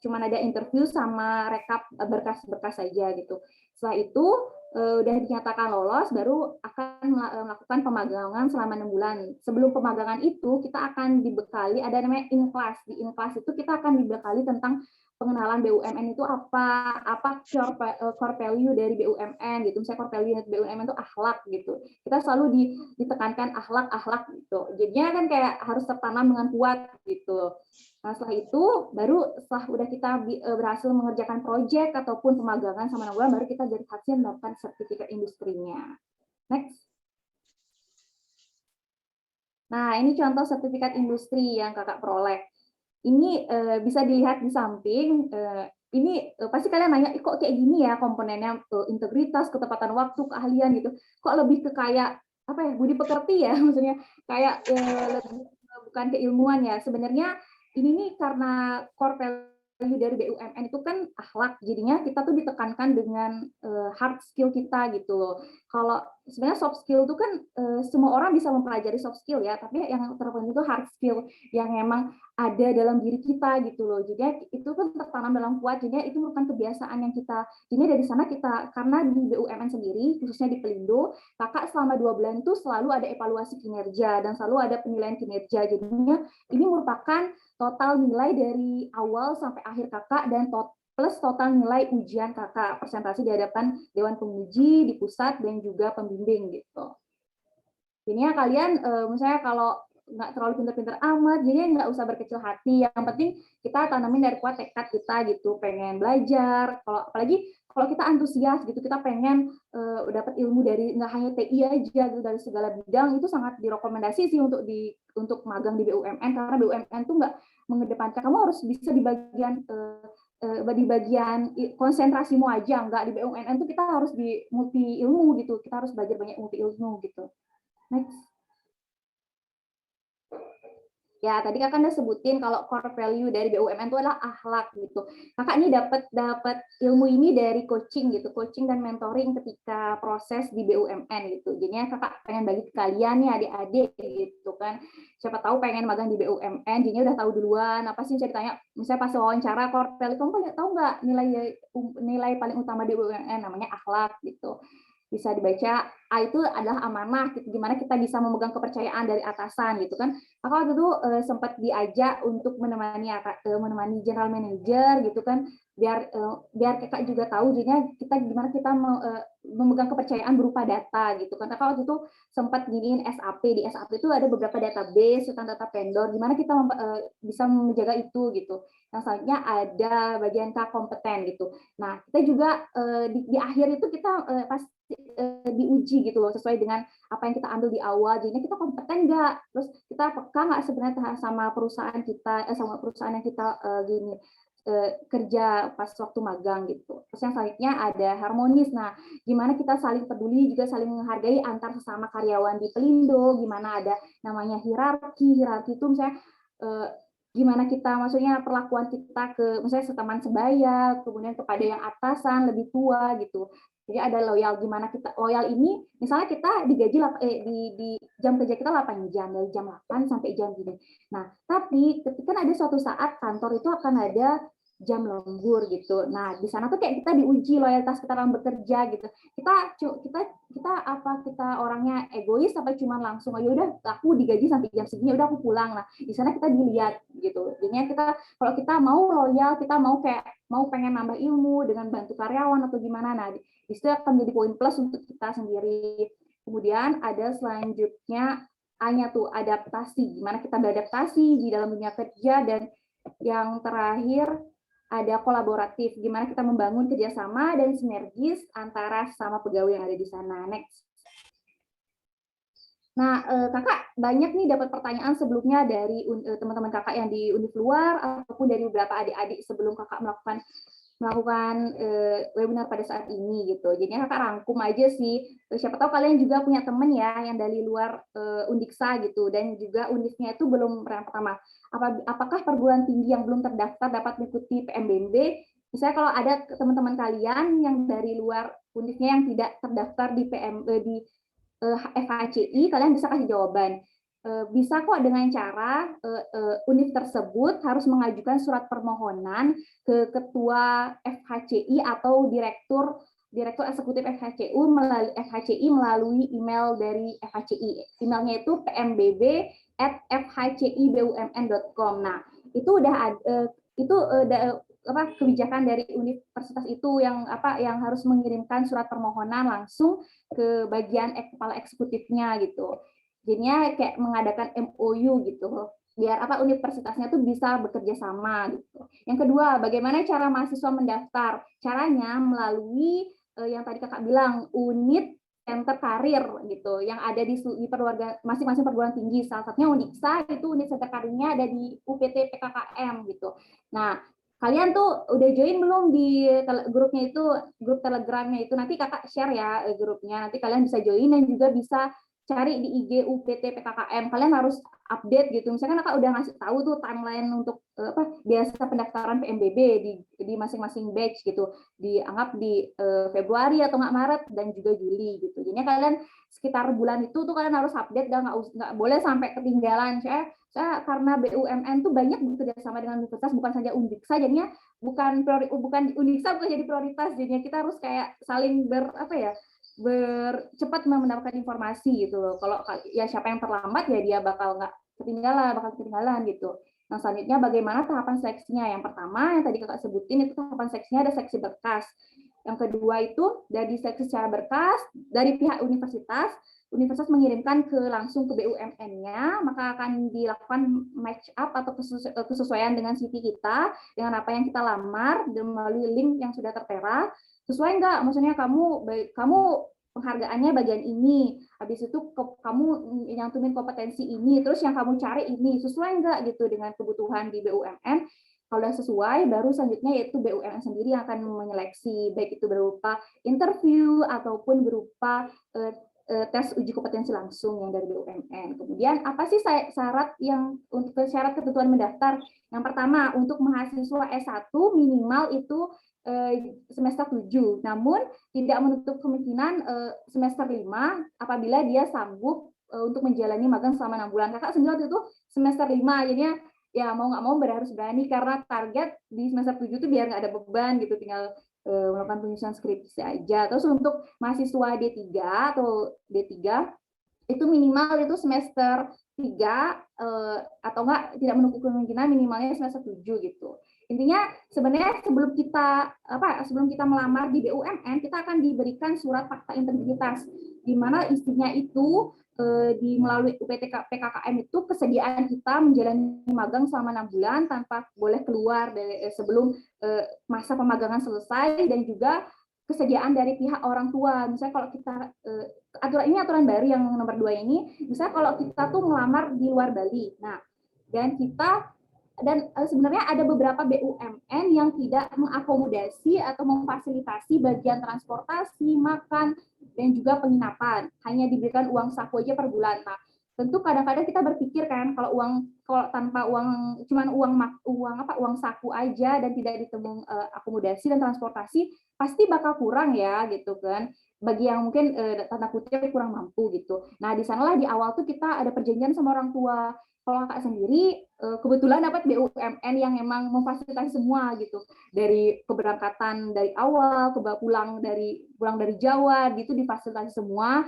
cuma ada interview sama rekap berkas-berkas saja gitu. Setelah itu udah dinyatakan lolos, baru akan melakukan pemagangan selama 6 bulan. Sebelum pemagangan itu kita akan dibekali, ada namanya in-class. Di in-class itu kita akan dibekali tentang pengenalan BUMN itu apa core value dari BUMN gitu. Misalnya core value BUMN itu akhlak gitu. Kita selalu ditekankan akhlak gitu. Jadinya kan kayak harus tertanam dengan kuat gitu. Nah, setelah itu baru setelah udah kita berhasil mengerjakan proyek ataupun pemagangan sama 6 bulan, baru kita jadi hasil mendapatkan sertifikat industrinya. Next. Nah, ini contoh sertifikat industri yang kakak peroleh. Ini bisa dilihat di samping. Ini pasti kalian nanya, kok kayak gini ya komponennya, integritas, ketepatan waktu, keahlian gitu. Kok lebih ke kayak apa ya, budi pekerti ya, maksudnya kayak lebih bukan keilmuan ya. Sebenarnya ini nih karena core value dari BUMN itu kan akhlak, jadinya kita tuh ditekankan dengan hard skill kita gitu loh. Kalau sebenarnya soft skill itu kan semua orang bisa mempelajari soft skill ya, tapi yang terpenting itu hard skill yang memang ada dalam diri kita gitu loh. Jadi itu kan tertanam dalam kuat, jadi itu merupakan kebiasaan yang kita, ini dari sana kita, karena di BUMN sendiri, khususnya di Pelindo, kakak selama 2 bulan itu selalu ada evaluasi kinerja dan selalu ada penilaian kinerja. Jadinya ini merupakan total nilai dari awal sampai akhir kakak dan plus total nilai ujian kakak, presentasi di hadapan Dewan Penguji di pusat dan juga pembimbing gitu. Jadinya kalian misalnya kalau nggak terlalu pinter-pinter amat, jadi nggak usah berkecil hati. Yang penting kita tanamin dari kuat tekad kita gitu, pengen belajar. Apalagi kalau kita antusias gitu, kita pengen dapat ilmu dari nggak hanya TI aja gitu, dari segala bidang, itu sangat direkomendasi sih untuk magang di BUMN, karena BUMN tuh nggak mengedepankan kamu harus bisa di bagian konsentrasimu aja, nggak di BUMN tuh kita harus di multi ilmu gitu, kita harus belajar banyak multi ilmu gitu. Next. Ya, tadi kakak udah sebutin kalau core value dari BUMN itu adalah akhlak gitu. Kakak ini dapat ilmu ini dari coaching gitu, coaching dan mentoring ketika proses di BUMN gitu. Jadinya kakak pengen bagi ke kalian nih adik-adik gitu kan. Siapa tahu pengen magang di BUMN, jadinya udah tahu duluan apa sih ceritanya. Misalnya pas wawancara core value, kamu tahu nggak nilai paling utama di BUMN, namanya akhlak gitu. Bisa dibaca, itu adalah amanah, gitu. Gimana kita bisa memegang kepercayaan dari atasan gitu kan. Aku waktu itu sempat diajak untuk menemani general manager gitu kan, biar kakak juga tahu jadinya gimana kita memegang kepercayaan berupa data gitu kan. Kakak waktu itu sempat giniin SAP, di SAP itu ada beberapa database tentang data vendor, gimana kita bisa menjaga itu gitu. Yang selanjutnya ada bagian K kompeten gitu. Nah, kita juga di akhir itu kita pasti diuji gitu loh, sesuai dengan apa yang kita ambil di awal. Jadinya kita kompeten nggak, terus kita peka nggak sebenarnya sama perusahaan kita, sama perusahaan yang kita kerja pas waktu magang gitu. Terus yang selanjutnya ada harmonis. Nah, gimana kita saling peduli juga saling menghargai antar sesama karyawan di Pelindo. Gimana ada namanya hierarki itu misalnya gimana kita, maksudnya perlakuan kita ke misalnya seteman sebaya, kemudian kepada yang atasan lebih tua gitu. Jadi ada loyal, gimana kita loyal ini, misalnya kita digaji di jam kerja kita 8 jam, dari jam 8 sampai jam gini. Nah, tapi ketika ada suatu saat kantor itu akan ada jam lembur gitu. Nah, di sana tuh kayak kita diuji loyalitas kita dalam bekerja gitu. Kita orangnya egois sampai cuma langsung aja udah aku digaji sampai jam segini udah aku pulang. Nah, di sana kita dilihat gitu. Jadinya kalau kita mau loyal, kita mau pengen nambah ilmu dengan bantu karyawan atau gimana. Nah, di situ akan menjadi poin plus untuk kita sendiri. Kemudian ada selanjutnya A-nya tuh adaptasi. Gimana kita beradaptasi di dalam dunia kerja, dan yang terakhir ada kolaboratif, gimana kita membangun kerjasama dan sinergis antara sama pegawai yang ada di sana. Next. Nah, kakak banyak nih dapat pertanyaan sebelumnya dari teman-teman kakak yang di univ luar ataupun dari beberapa adik-adik sebelum kakak melakukan webinar pada saat ini gitu. Jadinya kakak rangkum aja sih. Siapa tahu kalian juga punya teman ya yang dari luar Undiksa gitu, dan juga Undiknya itu belum yang pertama. Apakah perguruan tinggi yang belum terdaftar dapat mengikuti PMBMB? Misalnya kalau ada teman-teman kalian yang dari luar Undiknya yang tidak terdaftar di FHCI, kalian bisa kasih jawaban. Bisa kok dengan cara univ tersebut harus mengajukan surat permohonan ke ketua FHCI atau direktur eksekutif FHCI melalui email dari FHCI. Emailnya itu pmbb@fhcibumn.com. Nah, itu udah kebijakan dari universitas itu yang harus mengirimkan surat permohonan langsung ke bagian kepala eksekutifnya gitu. Jadinya kayak mengadakan MOU gitu, biar universitasnya tuh bisa bekerja sama gitu. Yang kedua, bagaimana cara mahasiswa mendaftar? Caranya melalui yang tadi kakak bilang, unit center karir gitu, yang ada di masing-masing perguruan tinggi. Salah satunya Uniksa, itu unit center karirnya ada di UPT PKKM gitu. Nah, kalian tuh udah join belum di grupnya itu, grup Telegramnya itu? Nanti kakak share ya grupnya, nanti kalian bisa join dan juga bisa cari di IG UPT PKKM. Kalian harus update gitu. Misalkan kakak udah ngasih tahu tuh timeline untuk biasa pendaftaran PMBB di masing-masing batch gitu. Dianggap di Februari atau nggak Maret dan juga Juli gitu. Jadi kalian sekitar bulan itu tuh kalian harus update dan nggak boleh sampai ketinggalan. Saya karena BUMN tuh banyak bekerja sama dengan universitas, bukan saja Undiksa, jadinya bukan Undiksa bukan jadi prioritas. Jadinya kita harus kayak saling cepat mendapatkan informasi gitu loh. Kalau ya siapa yang terlambat ya dia bakal ketinggalan gitu. Nah, selanjutnya bagaimana tahapan seleksinya? Yang pertama yang tadi kakak sebutin itu tahapan seleksinya ada seleksi berkas. Yang kedua itu dari seleksi secara berkas dari pihak universitas mengirimkan langsung ke BUMN-nya, maka akan dilakukan match up atau kesesuaian dengan CV kita, dengan apa yang kita lamar melalui link yang sudah tertera. Sesuai nggak? Maksudnya kamu penghargaannya bagian ini, habis itu kamu nyantumin kompetensi ini, terus yang kamu cari ini, sesuai nggak gitu dengan kebutuhan di BUMN? Kalau sudah sesuai, baru selanjutnya yaitu BUMN sendiri yang akan menyeleksi, baik itu berupa interview ataupun berupa tes uji kompetensi langsung yang dari BUMN. Kemudian apa sih syarat ketentuan mendaftar? Yang pertama, untuk mahasiswa S1 minimal itu semester 7, namun tidak menutup kemungkinan semester 5 apabila dia sanggup untuk menjalani magang selama 6 bulan. Kakak sendiri waktu itu semester 5, jadinya ya mau nggak mau harus berani karena target di semester 7 itu biar nggak ada beban gitu, tinggal melakukan penyusunan skripsi aja. Terus untuk mahasiswa D3 atau D3 itu minimal itu semester 3 atau enggak tidak menutup kemungkinan minimalnya semester 7 gitu. Intinya sebenarnya sebelum kita melamar di BUMN, kita akan diberikan surat fakta integritas, di mana isinya itu melalui UPT PKKM itu kesediaan kita menjalani magang selama 6 bulan tanpa boleh keluar sebelum masa pemagangan selesai, dan juga kesediaan dari pihak orang tua. Misalnya kalau kita aturan baru yang nomor 2 ini, misalnya kalau kita tuh melamar di luar Bali. Nah, dan sebenarnya ada beberapa BUMN yang tidak mengakomodasi atau memfasilitasi bagian transportasi, makan, dan juga penginapan. Hanya diberikan uang saku aja per bulan. Nah, tentu kadang-kadang kita berpikir kan kalau tanpa uang, cuman uang saku aja dan tidak ditemu akomodasi dan transportasi, pasti bakal kurang ya gitu kan. Bagi yang mungkin tanda kutip kurang mampu gitu. Nah, di sanalah di awal tuh kita ada perjanjian sama orang tua. Kalau kakak sendiri kebetulan dapat BUMN yang memang memfasilitasi semua gitu, dari keberangkatan dari awal, pulang dari Jawa gitu difasilitasi semua.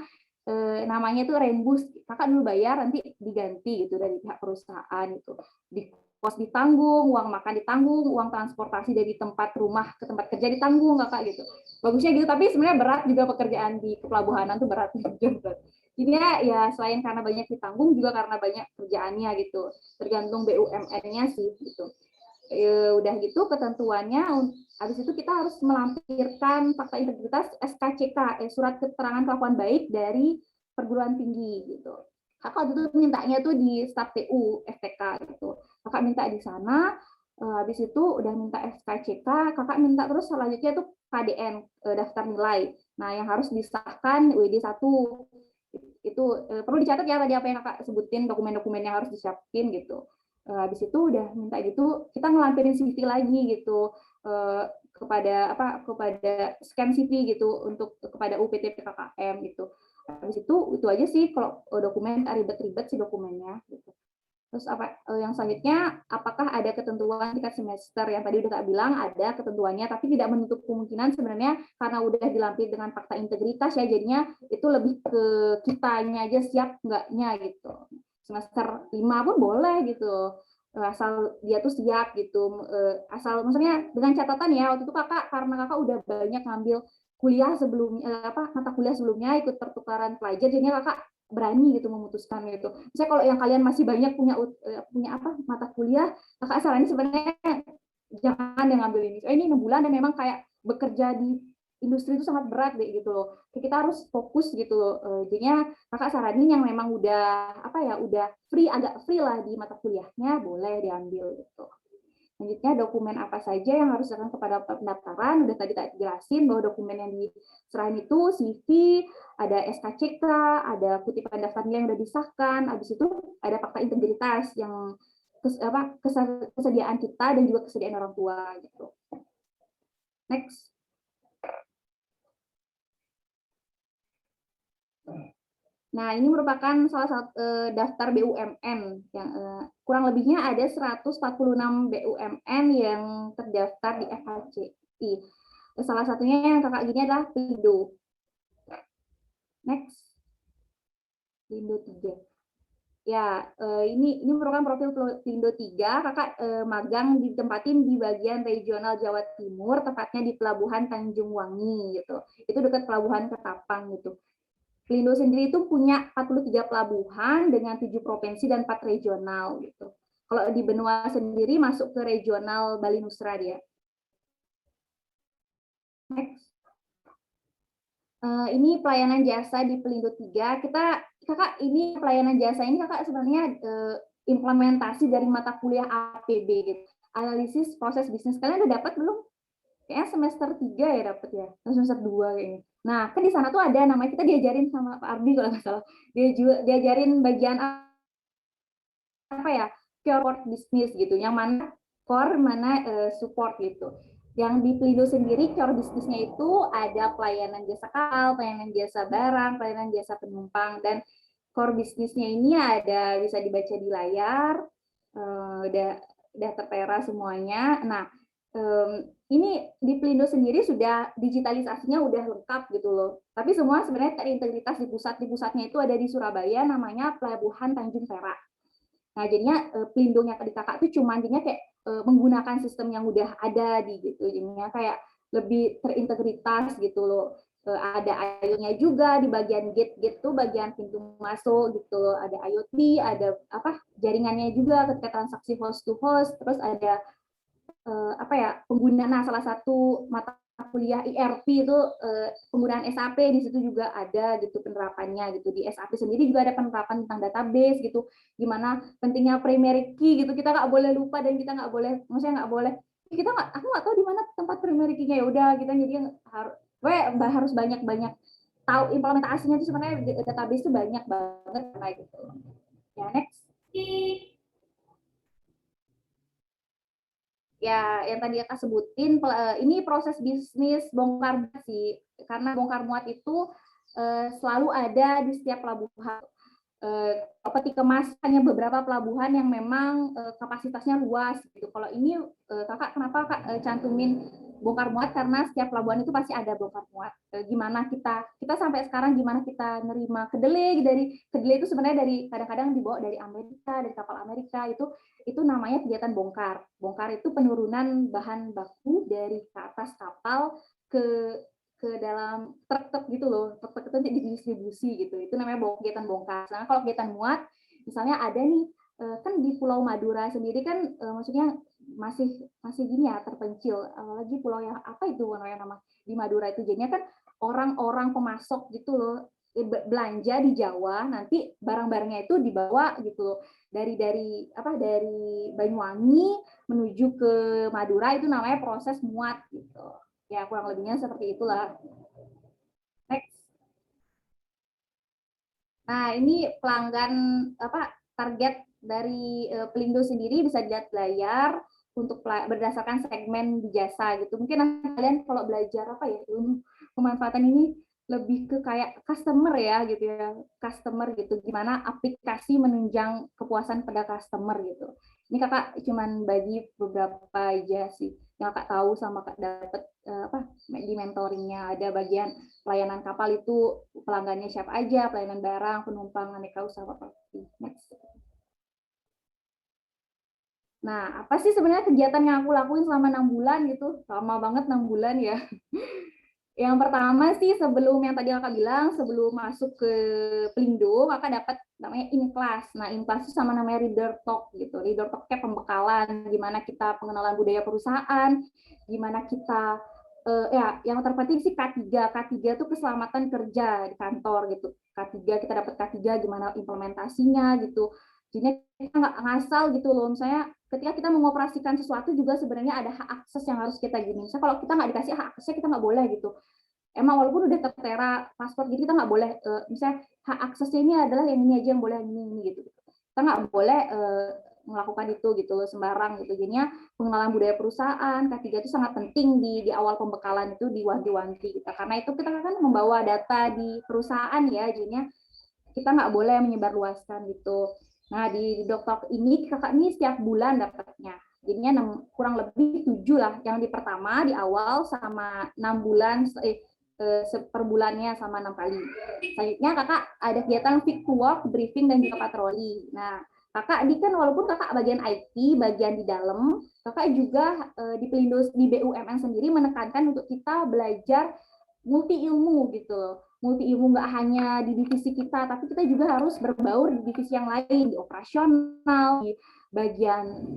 Namanya itu Rembus, kakak dulu bayar nanti diganti gitu dari pihak perusahaan gitu. Di kos ditanggung, uang makan ditanggung, uang transportasi dari tempat rumah ke tempat kerja ditanggung kakak gitu. Bagusnya gitu, tapi sebenarnya berat juga pekerjaan di kepelabuhanan tuh berat. Jadi ya selain karena banyak ditanggung juga karena banyak kerjaannya gitu. Tergantung BUMN-nya sih gitu. Udah gitu ketentuannya, habis itu kita harus melampirkan fakta integritas SKCK, surat keterangan kelakuan baik dari perguruan tinggi gitu. Kakak waktu itu mintanya tuh di staf TU FTK gitu. Kakak minta di sana, habis itu udah minta SKCK, kakak minta terus selanjutnya tuh KDN, daftar nilai. Nah, yang harus disahkan WD1 itu perlu dicatat ya tadi apa yang kakak sebutin, dokumen-dokumen yang harus disiapin gitu. Habis itu udah minta gitu, kita ngelampirin CV lagi gitu kepada scan CV gitu untuk kepada UPT PKKM gitu. Habis itu aja sih kalau dokumen, ribet-ribet sih dokumennya gitu. Terus yang selanjutnya, apakah ada ketentuan tingkat semester? Yang tadi udah Kak bilang ada ketentuannya, tapi tidak menutup kemungkinan sebenarnya karena udah dilampir dengan fakta integritas ya, jadinya itu lebih ke kitanya aja siap enggaknya gitu. Semester 5 pun boleh gitu, asal dia tuh siap gitu, asal maksudnya dengan catatan ya, waktu itu karena kakak udah banyak ngambil kuliah sebelumnya, mata kuliah sebelumnya, ikut pertukaran pelajar, jadinya kakak berani gitu memutuskan gitu. Misalnya kalau yang kalian masih banyak punya mata kuliah, kakak saranin sebenarnya jangan yang ngambil ini. Ini 6 bulan dan memang kayak bekerja di industri itu sangat berat deh gitu loh. Kita harus fokus gitu loh. Jadinya kakak saranin yang memang udah udah agak free lah di mata kuliahnya, boleh diambil gitu. Selanjutnya dokumen apa saja yang harus diserahkan kepada pendaftaran, udah tadi tak jelasin bahwa dokumen yang diserahin itu CV, ada SKCK, ada kutipan daftar nilai yang udah disahkan, habis itu ada fakta integritas yang kesediaan kita dan juga kesediaan orang tua gitu. Next. Nah, ini merupakan salah satu daftar BUMN yang kurang lebihnya ada 146 BUMN yang terdaftar di FHCI. Salah satunya yang kakak gini adalah Pelindo. Next. Pelindo 3. Ya, ini merupakan profil Pelindo 3. Kakak magang ditempatin di bagian regional Jawa Timur, tepatnya di Pelabuhan Tanjung Wangi gitu. Itu dekat Pelabuhan Ketapang gitu. Pelindo sendiri itu punya 43 pelabuhan dengan 7 provinsi dan 4 regional gitu. Kalau di benua sendiri masuk ke regional Bali Nusra dia. Next. Ini pelayanan jasa di Pelindo 3. Kakak ini pelayanan jasa ini kakak sebenarnya implementasi dari mata kuliah APB gitu. Analisis proses bisnis. Kalian udah dapat belum? Kayaknya semester 3 ya dapat ya. Semester 2 kayaknya. Nah, kan di sana tuh ada namanya, kita diajarin sama Pak Ardi kalau nggak salah. Diajarin bagian core bisnis gitu. Yang mana core, mana support gitu. Yang di Pelindo sendiri core bisnisnya itu ada pelayanan jasa kapal, pelayanan jasa barang, pelayanan jasa penumpang, dan core bisnisnya ini ada bisa dibaca di layar, udah tertera semuanya. Nah, ini di Pelindo sendiri sudah digitalisasinya udah lengkap gitu loh. Tapi semua sebenarnya terintegritas di pusatnya itu ada di Surabaya, namanya Pelabuhan Tanjung Perak. Nah, jadinya Pelindonya di kakak itu cuma jadinya kayak menggunakan sistem yang udah ada di gitu. Jadinya kayak lebih terintegritas gitu loh. Ada IO-nya juga di bagian gate tuh bagian pintu masuk gitu loh. Ada IoT, ada jaringannya juga ketika transaksi host to host, terus ada penggunaan salah satu mata kuliah IRP itu penggunaan SAP di situ juga ada gitu penerapannya gitu. Di SAP sendiri juga ada penerapan tentang database gitu, gimana pentingnya primary key gitu, kita nggak boleh lupa dan kita nggak boleh, maksudnya nggak boleh aku nggak tahu di mana tempat primary key-nya, ya udah kita jadi harus banyak tahu implementasinya itu sebenarnya database itu banyak banget kayak gitu. Ya, next. Ya, yang tadi Kak sebutin, ini proses bisnis bongkar muat sih, karena bongkar muat itu selalu ada di setiap pelabuhan. Peti kemas hanya beberapa pelabuhan yang memang kapasitasnya luas gitu. Kalau ini kakak kenapa kak cantumin bongkar muat, karena setiap pelabuhan itu pasti ada bongkar muat. Gimana kita sampai sekarang gimana kita nerima kedelai itu sebenarnya dari kadang-kadang dibawa dari Amerika, dari kapal Amerika, itu namanya kegiatan bongkar. Bongkar itu penurunan bahan baku dari ke atas kapal ke dalam truk gitu loh, truk itu didistribusi gitu. Itu namanya kegiatan bongkar. Nah, kalau kegiatan muat, misalnya ada nih, kan di Pulau Madura sendiri kan maksudnya masih gini ya, terpencil. Lagi pulau yang itu nama di Madura itu, jadinya kan orang-orang pemasok gitu loh, belanja di Jawa, nanti barang-barangnya itu dibawa gitu loh dari Banyuwangi menuju ke Madura, itu namanya proses muat gitu. Ya, kurang lebihnya seperti itulah. Next. Nah, ini pelanggan target dari Pelindo sendiri bisa dilihat layar untuk berdasarkan segmen di jasa gitu. Mungkin kalian kalau belajar ilmu pemanfaatan ini lebih ke kayak customer ya gitu ya, customer gitu, gimana aplikasi menunjang kepuasan pada customer gitu. Ini kakak cuman bagi beberapa aja sih yang kakak tahu sama kak dapat di mentoringnya. Ada bagian pelayanan kapal itu pelanggannya siapa aja, pelayanan barang, penumpang, aneka usaha properti. Next. Nah, apa sih sebenarnya kegiatan yang aku lakuin selama 6 bulan gitu? Lama banget 6 bulan ya. Yang pertama sih sebelum yang tadi kakak bilang, sebelum masuk ke Pelindo, kakak dapat namanya in-class. Nah, in-class itu sama namanya reader talk gitu. Reader talk kayak pembekalan, gimana kita pengenalan budaya perusahaan, gimana kita, ya yang terpenting sih K3. K3 itu keselamatan kerja di kantor gitu. K3, kita dapat K3 gimana implementasinya gitu. Jadi kita nggak ngasal gitu loh. Misalnya ketika kita mengoperasikan sesuatu juga sebenarnya ada hak akses yang harus kita gini. Misalnya kalau kita nggak dikasih hak aksesnya, kita nggak boleh gitu. Emang walaupun udah tertera paspor, jadi kita nggak boleh, misalnya hak aksesnya ini adalah yang ini aja yang boleh, ini gitu. Kita nggak boleh melakukan itu gitu sembarang gitu. Jadinya pengenalan budaya perusahaan K3 itu sangat penting di awal pembekalan itu diwanti-wanti kita. Karena itu kita kan membawa data di perusahaan ya, jadinya kita nggak boleh menyebarluaskan gitu. Nah, di Doktok ini kakak ini setiap bulan dapatnya. Jadinya kurang lebih 7 lah. Yang di pertama di awal sama 6 bulan per bulannya sama 6 kali. Selanjutnya kakak ada kegiatan fit to work, briefing dan juga patroli. Nah, kakak ini kan walaupun kakak bagian IT, bagian di dalam, kakak juga di Pelindo di BUMN sendiri menekankan untuk kita belajar multi ilmu gitu. Multi ilmu nggak hanya di divisi kita, tapi kita juga harus berbaur di divisi yang lain, di operasional, di bagian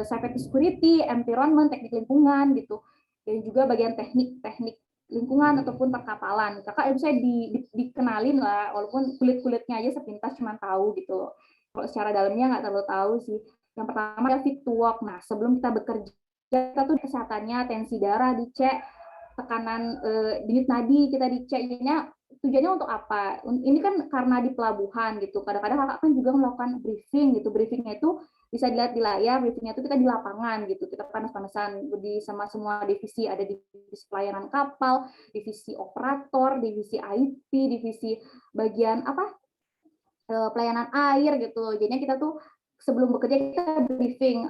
safety security, environment, teknik lingkungan gitu, dan juga bagian teknik lingkungan ataupun perkapalan. Kakak bisa dikenalin lah, walaupun kulit-kulitnya aja sepintas cuma tahu gitu. Kalau secara dalamnya nggak terlalu tahu sih. Yang pertama ada fit to work. Nah, sebelum kita bekerja, kita tuh kesehatannya, tensi darah dicek, tekanan denyut nadi kita diceknya. Tujuannya untuk apa? Ini kan karena di pelabuhan gitu. Kadang-kadang kakak kan juga melakukan briefing gitu. Briefingnya itu bisa dilihat di layar, briefingnya itu kita di lapangan gitu. Kita panas-panasan di sama semua divisi, ada divisi pelayanan kapal, divisi operator, divisi IT, divisi bagian pelayanan air gitu. Jadinya kita tuh sebelum bekerja kita briefing,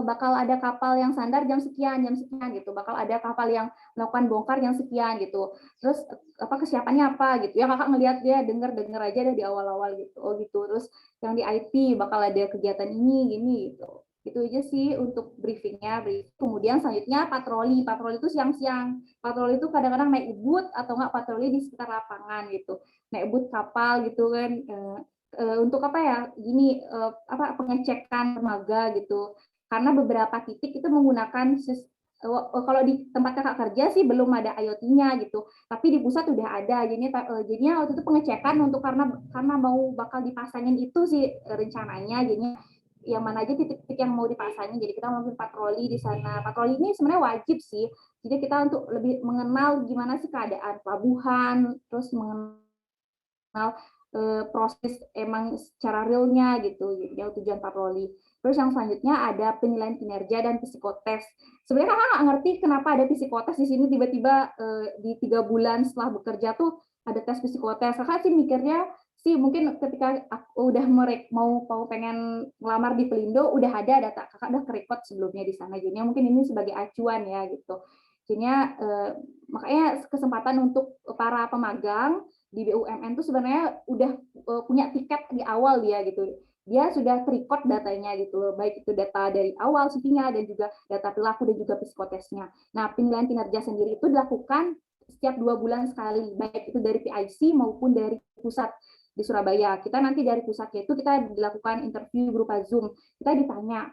bakal ada kapal yang sandar jam sekian gitu, bakal ada kapal yang melakukan bongkar jam sekian gitu. Terus kesiapannya apa gitu ya, kakak ngelihat dia denger aja deh di awal-awal gitu. Oh gitu. Terus yang di IT bakal ada kegiatan ini gini gitu. Itu aja sih untuk briefingnya. Kemudian selanjutnya patroli itu siang-siang. Patroli itu kadang-kadang naik boot atau enggak patroli di sekitar lapangan gitu, naik boot kapal gitu kan, untuk pengecekan dermaga gitu. Karena beberapa titik itu menggunakan kalau di tempat kakak kerja sih belum ada IoT-nya gitu, tapi di pusat udah ada. Jadinya waktu itu pengecekan untuk karena mau bakal dipasangin itu sih rencananya. Jadinya yang mana aja titik-titik yang mau dipasangin. Jadi kita melakukan patroli di sana. Patroli ini sebenarnya wajib sih. Jadi kita untuk lebih mengenal gimana sih keadaan pelabuhan, terus mengenal proses emang secara realnya gitu, jadi tujuan patroli. Terus yang selanjutnya ada penilaian kinerja dan psikotes. Sebenarnya kakak nggak ngerti kenapa ada psikotes di sini tiba-tiba di 3 bulan setelah bekerja tuh ada tes psikotes. Kakak sih mikirnya sih mungkin ketika aku udah mau pengen ngelamar di Pelindo udah ada data kakak udah kerekod sebelumnya di sana. Jadinya mungkin ini sebagai acuan ya gitu. Jadinya makanya kesempatan untuk para pemagang di BUMN itu sebenarnya udah punya tiket di awal dia gitu. Dia sudah record datanya gitu, baik itu data dari awal CV-nya dan juga data perilaku dan juga psikotesnya. Nah, penilaian kinerja sendiri itu dilakukan setiap 2 bulan sekali, baik itu dari PIC maupun dari pusat di Surabaya. Kita nanti dari pusatnya itu kita dilakukan interview berupa Zoom. Kita ditanya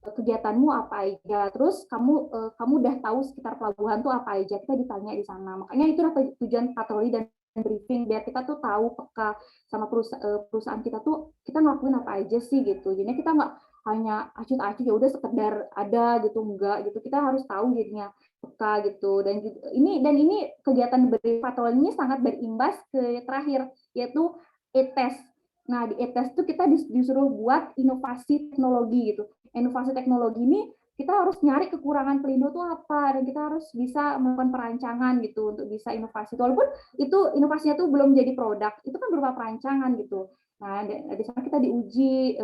kegiatanmu apa aja, terus kamu udah tahu sekitar pelabuhan tuh apa aja, kita ditanya di sana. Makanya itu tujuan patroli dan briefing biar kita tuh tahu peka sama perusahaan kita tuh kita ngelakuin apa aja sih gitu. Jadi kita nggak hanya acut-acut ya udah sekedar ada gitu, enggak gitu. Kita harus tahu jadinya peka gitu. Dan juga ini kegiatan patroli ini sangat berimbas ke terakhir yaitu e-test. Nah, di e-test itu kita disuruh buat inovasi teknologi gitu. Inovasi teknologi ini kita harus nyari kekurangan Pelindo itu apa, dan kita harus bisa melakukan perancangan gitu untuk bisa inovasi. Walaupun itu inovasinya tuh belum jadi produk, itu kan berupa perancangan gitu. Nah, di sana kita diuji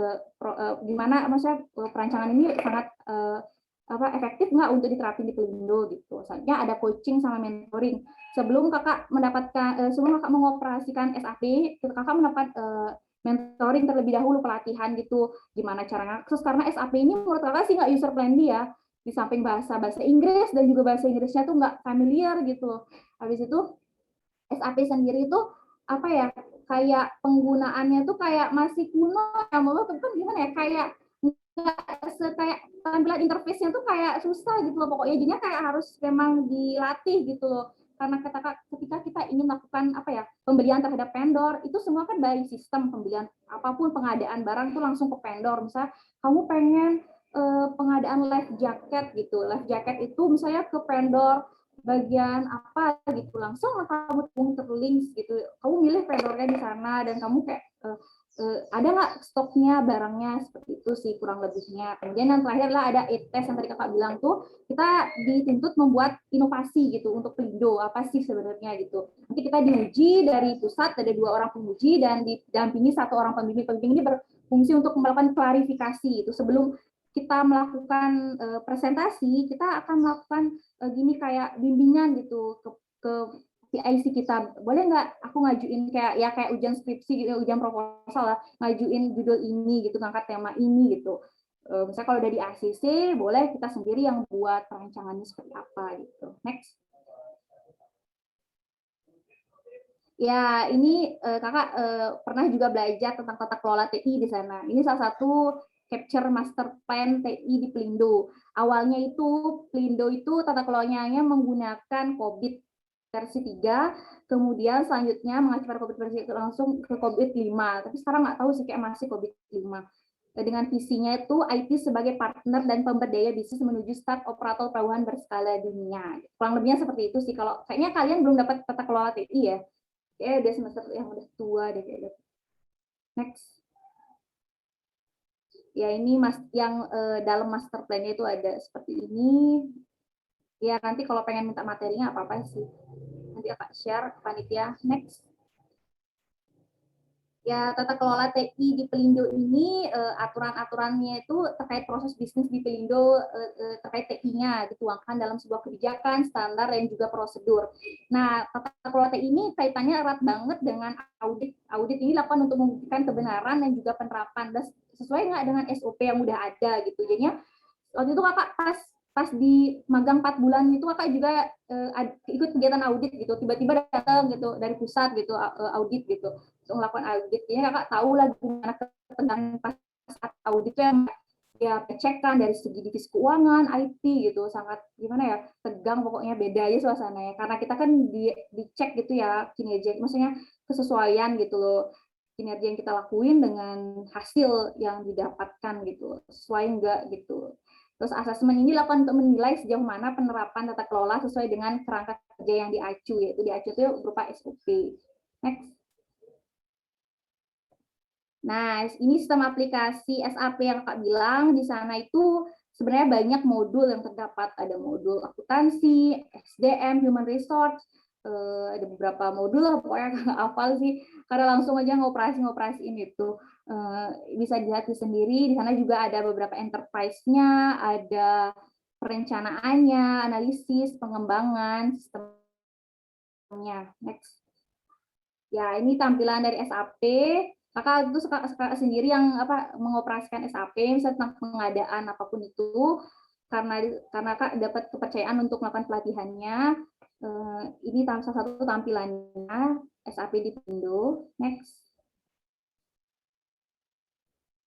gimana, maksudnya perancangan ini sangat efektif nggak untuk diterapin di Pelindo gitu. Soalnya ada coaching sama mentoring. Sebelum kakak mengoperasikan SAP, kakak mendapat mentoring terlebih dahulu, pelatihan gitu, gimana cara ngakses, karena SAP ini menurut kakak sih nggak user friendly ya, di samping bahasa Inggris dan juga bahasa Inggrisnya tuh nggak familiar gitu. Habis itu SAP sendiri itu apa ya, kayak penggunaannya tuh kayak masih kuno ya, menurut kan gimana ya, kayak kayak tampilan interface-nya tuh kayak susah gitu loh pokoknya, jadinya kayak harus memang dilatih gitu loh. Karena ketika kita ingin melakukan pembelian terhadap vendor, itu semua kan by sistem pembelian, apapun pengadaan barang tuh langsung ke vendor. Misalnya kamu pengen pengadaan life jacket gitu, life jacket itu misalnya ke vendor bagian apa gitu, langsung kamu terlinks gitu, kamu milih vendornya di sana dan kamu kayak ada nggak stoknya barangnya, seperti itu sih kurang lebihnya. Kemudian yang terakhir lah ada e-test yang tadi kakak bilang tuh, kita dituntut membuat inovasi gitu untuk Pelindo, apa sih sebenarnya gitu. Nanti kita diuji dari pusat, ada 2 orang penguji dan didampingi 1 orang pembimbing. Pembimbing ini berfungsi untuk melakukan klarifikasi itu. Sebelum kita melakukan presentasi, kita akan melakukan gini kayak bimbingan gitu ke PIC kita, boleh nggak aku ngajuin kayak ujian skripsi gitu, ujian proposal lah, ngajuin judul ini gitu, ngangkat tema ini gitu. Misalnya kalau udah di ACC, boleh kita sendiri yang buat perancangannya seperti apa gitu. Next. Ya, ini kakak pernah juga belajar tentang tata kelola TI di sana. Ini salah satu capture master plan TI di Pelindo. Awalnya itu Pelindo itu tata kelolanya menggunakan COVID versi 3, kemudian selanjutnya mengacu pada COVID versi itu langsung ke COVID 5, tapi sekarang nggak tahu sih kayak masih COVID 5. Dengan visinya itu IT sebagai partner dan pemberdaya bisnis menuju start operator pelabuhan berskala dunia. Kurang lebihnya seperti itu sih. Kalau kayaknya kalian belum dapat tata kelola TI ya, udah semester yang udah tua deh kayaknya. Next. Ya ini yang dalam master plan-nya itu ada seperti ini. Ya nanti kalau pengen minta materinya apa-apa sih, nanti akan share ke panitia. Next. Ya, tata kelola TI di Pelindo ini aturan-aturannya itu terkait proses bisnis di Pelindo, terkait TI-nya dituangkan dalam sebuah kebijakan, standar, dan juga prosedur. Nah, tata kelola TI ini kaitannya erat banget dengan audit. Audit ini dilakukan untuk membuktikan kebenaran dan juga penerapan, dan sesuai nggak dengan SOP yang udah ada gitu. Jadinya waktu itu kakak pas di magang 4 bulan itu kakak juga ikut kegiatan audit gitu, tiba-tiba datang gitu dari pusat gitu, audit gitu, untuk melakukan audit. Jadi kakak tahu lah gimana ketegangan pas audit itu yang ya pengecekan dari segi divisi keuangan, IT gitu, sangat gimana ya, tegang pokoknya, beda aja suasananya, karena kita kan dicek gitu ya kinerja, maksudnya kesesuaian gitu loh, kinerja yang kita lakuin dengan hasil yang didapatkan gitu, sesuai enggak gitu. Terus asesmen ini dilakukan untuk menilai sejauh mana penerapan tata kelola sesuai dengan kerangka kerja yang diacu, yaitu diacu itu berupa SOP. Next. Nah, ini sistem aplikasi SAP yang Kak bilang, di sana itu sebenarnya banyak modul yang terdapat. Ada modul akuntansi, SDM, human resource, ada beberapa modul lah, pokoknya nggak hafal sih, karena langsung aja ngoperasiin itu. Bisa dilihat sendiri, di sana juga ada beberapa enterprise-nya, ada perencanaannya, analisis, pengembangan, sistemnya. Next. Ya, ini tampilan dari SAP. Kakak itu sendiri yang mengoperasikan SAP, misalnya tentang pengadaan apapun itu, karena Kak dapat kepercayaan untuk melakukan pelatihannya. Ini salah satu tampilannya SAP di Pelindo. Next.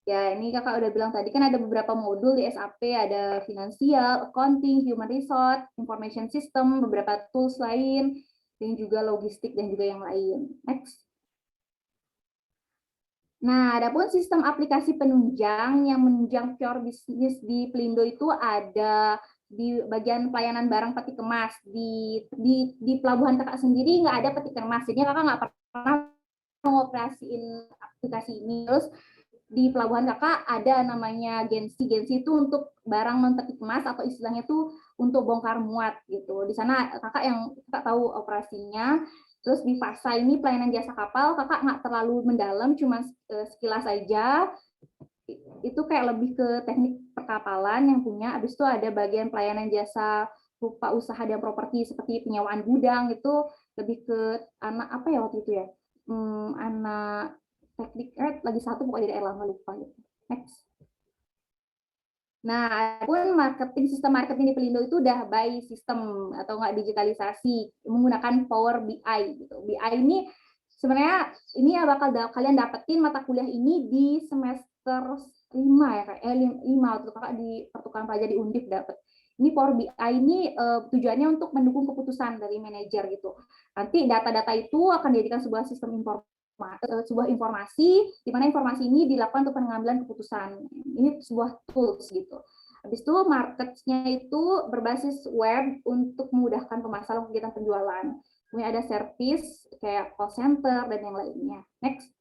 Ya, ini kakak udah bilang tadi kan ada beberapa modul di SAP, ada finansial, accounting, human resource, information system, beberapa tools lain, dan juga logistik dan juga yang lain. Next. Nah, adapun sistem aplikasi penunjang yang menunjang pure business di Pelindo itu ada di bagian pelayanan barang peti kemas. Di pelabuhan kakak sendiri nggak ada peti kemas, jadi kakak nggak pernah mengoperasiin aplikasi ini. Terus di pelabuhan kakak ada namanya Gensi. Gensi itu untuk barang non-peti kemas atau istilahnya itu untuk bongkar muat gitu. Di sana kakak tahu operasinya. Terus di Fasa ini pelayanan jasa kapal, kakak nggak terlalu mendalam, cuma sekilas saja. Itu kayak lebih ke teknik perkapalan yang punya. Habis itu ada bagian pelayanan jasa berupa usaha dan properti seperti penyewaan gudang, itu lebih ke anak apa ya waktu itu ya, anak teknik lagi satu pokoknya dari Erlangga lupa gitu. Next. Nah, pun sistem marketing di Pelindo itu udah by sistem atau nggak digitalisasi menggunakan Power BI gitu. BI ini sebenarnya ini ya bakal kalian dapetin mata kuliah ini di semester 5 ya kak, 5 waktu kakak di pertukaran pelajar di Undip dapet. Ini Power BI ini tujuannya untuk mendukung keputusan dari manajer gitu. Nanti data-data itu akan dijadikan sebuah sistem sebuah informasi, di mana informasi ini dilakukan untuk pengambilan keputusan. Ini sebuah tools gitu. Habis itu marketnya itu berbasis web untuk memudahkan pemasaran kegiatan penjualan. Kemudian ada service kayak call center dan yang lainnya. Next.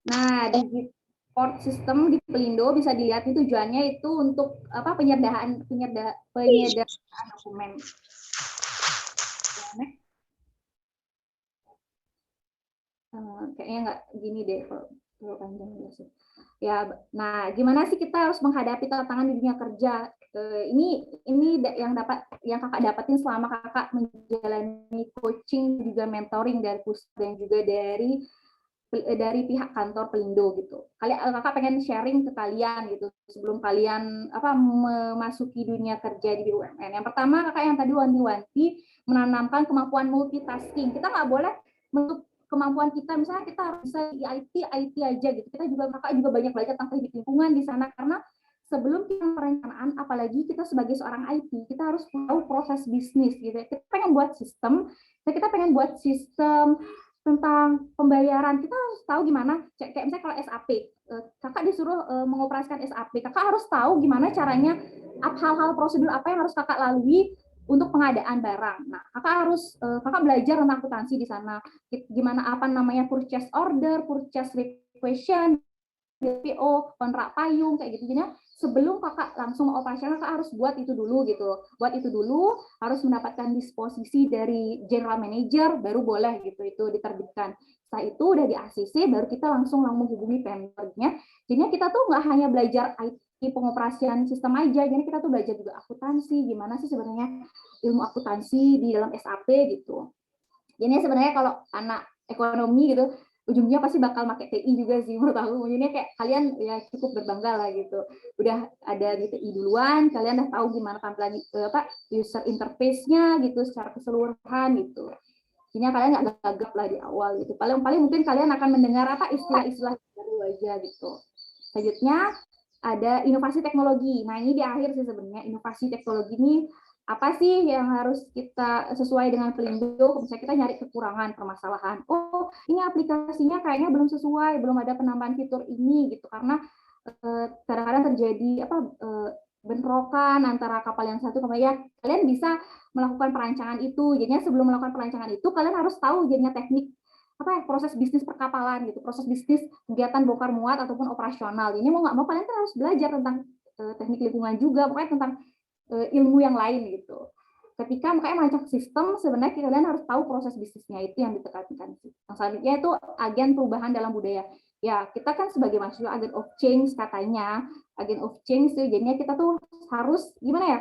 Nah, Digiport System di Pelindo bisa dilihat ini tujuannya itu untuk apa penyertaan dokumen. Next. Kayaknya nggak gini deh kalau panjang ya. Nah, gimana sih kita harus menghadapi tantangan di dunia kerja? Ini yang kakak dapetin selama kakak menjalani coaching juga mentoring dari pusat dan juga dari pihak kantor Pelindo gitu. Kakak pengen sharing ke kalian gitu sebelum kalian memasuki dunia kerja di BUMN. Yang pertama kakak yang tadi wanti-wanti menanamkan kemampuan multitasking. Kita nggak boleh menutup kemampuan kita, misalnya kita harus bisa di IT aja gitu. Kakak juga banyak belajar tentang teknik lingkungan di sana, karena sebelum kita perencanaan, apalagi kita sebagai seorang IT, kita harus tahu proses bisnis gitu. Kita pengen buat sistem tentang pembayaran, kita harus tahu gimana, kayak misalnya kalau SAP, kakak disuruh mengoperasikan SAP, kakak harus tahu gimana caranya, hal-hal prosedur apa yang harus kakak lalui untuk pengadaan barang. Nah, kakak belajar tentang akuntansi di sana. Gimana purchase order, purchase requisition, DPO, kontrak payung kayak gitu. Jadi sebelum kakak langsung operasional, kakak harus buat itu dulu gitu. Buat itu dulu, harus mendapatkan disposisi dari general manager baru boleh gitu itu diterbitkan. Setelah itu udah di ACC baru kita langsung menghubungi vendornya. Jadinya kita tuh nggak hanya belajar IT pengoperasian sistem aja, jadi kita tuh belajar juga akuntansi, gimana sih sebenarnya ilmu akuntansi di dalam SAP gitu. Jadi sebenarnya kalau anak ekonomi gitu, ujungnya pasti bakal pakai TI juga sih menurut aku. Jadi kayak kalian ya cukup berbangga lah gitu. Udah ada di TI duluan, kalian udah tahu gimana tampilan user interface-nya gitu secara keseluruhan gitu. Jadi kalian nggak gagap lah di awal gitu. Paling mungkin kalian akan mendengar istilah-istilah baru aja gitu. Selanjutnya ada inovasi teknologi. Nah, ini di akhir sih sebenarnya. Inovasi teknologi ini apa sih yang harus kita sesuai dengan Pelindo? Misalnya kita nyari kekurangan, permasalahan. Oh, ini aplikasinya kayaknya belum sesuai, belum ada penambahan fitur ini gitu. Karena kadang-kadang terjadi bentrokan antara kapal yang satu kapal ya. Kalian bisa melakukan perancangan itu. Jadinya sebelum melakukan perancangan itu, kalian harus tahu jadinya teknik proses bisnis perkapalan gitu, proses bisnis kegiatan bongkar muat ataupun operasional. Ini mau nggak mau kalian kan harus belajar tentang teknik lingkungan juga, pokoknya tentang ilmu yang lain gitu. Ketika makanya merancang sistem, sebenarnya kalian harus tahu proses bisnisnya itu yang ditekankan. Yang selanjutnya itu agen perubahan dalam budaya. Ya, kita kan sebagai mahasiswa agent of change katanya, agent of change tuh jadinya kita tuh harus gimana ya?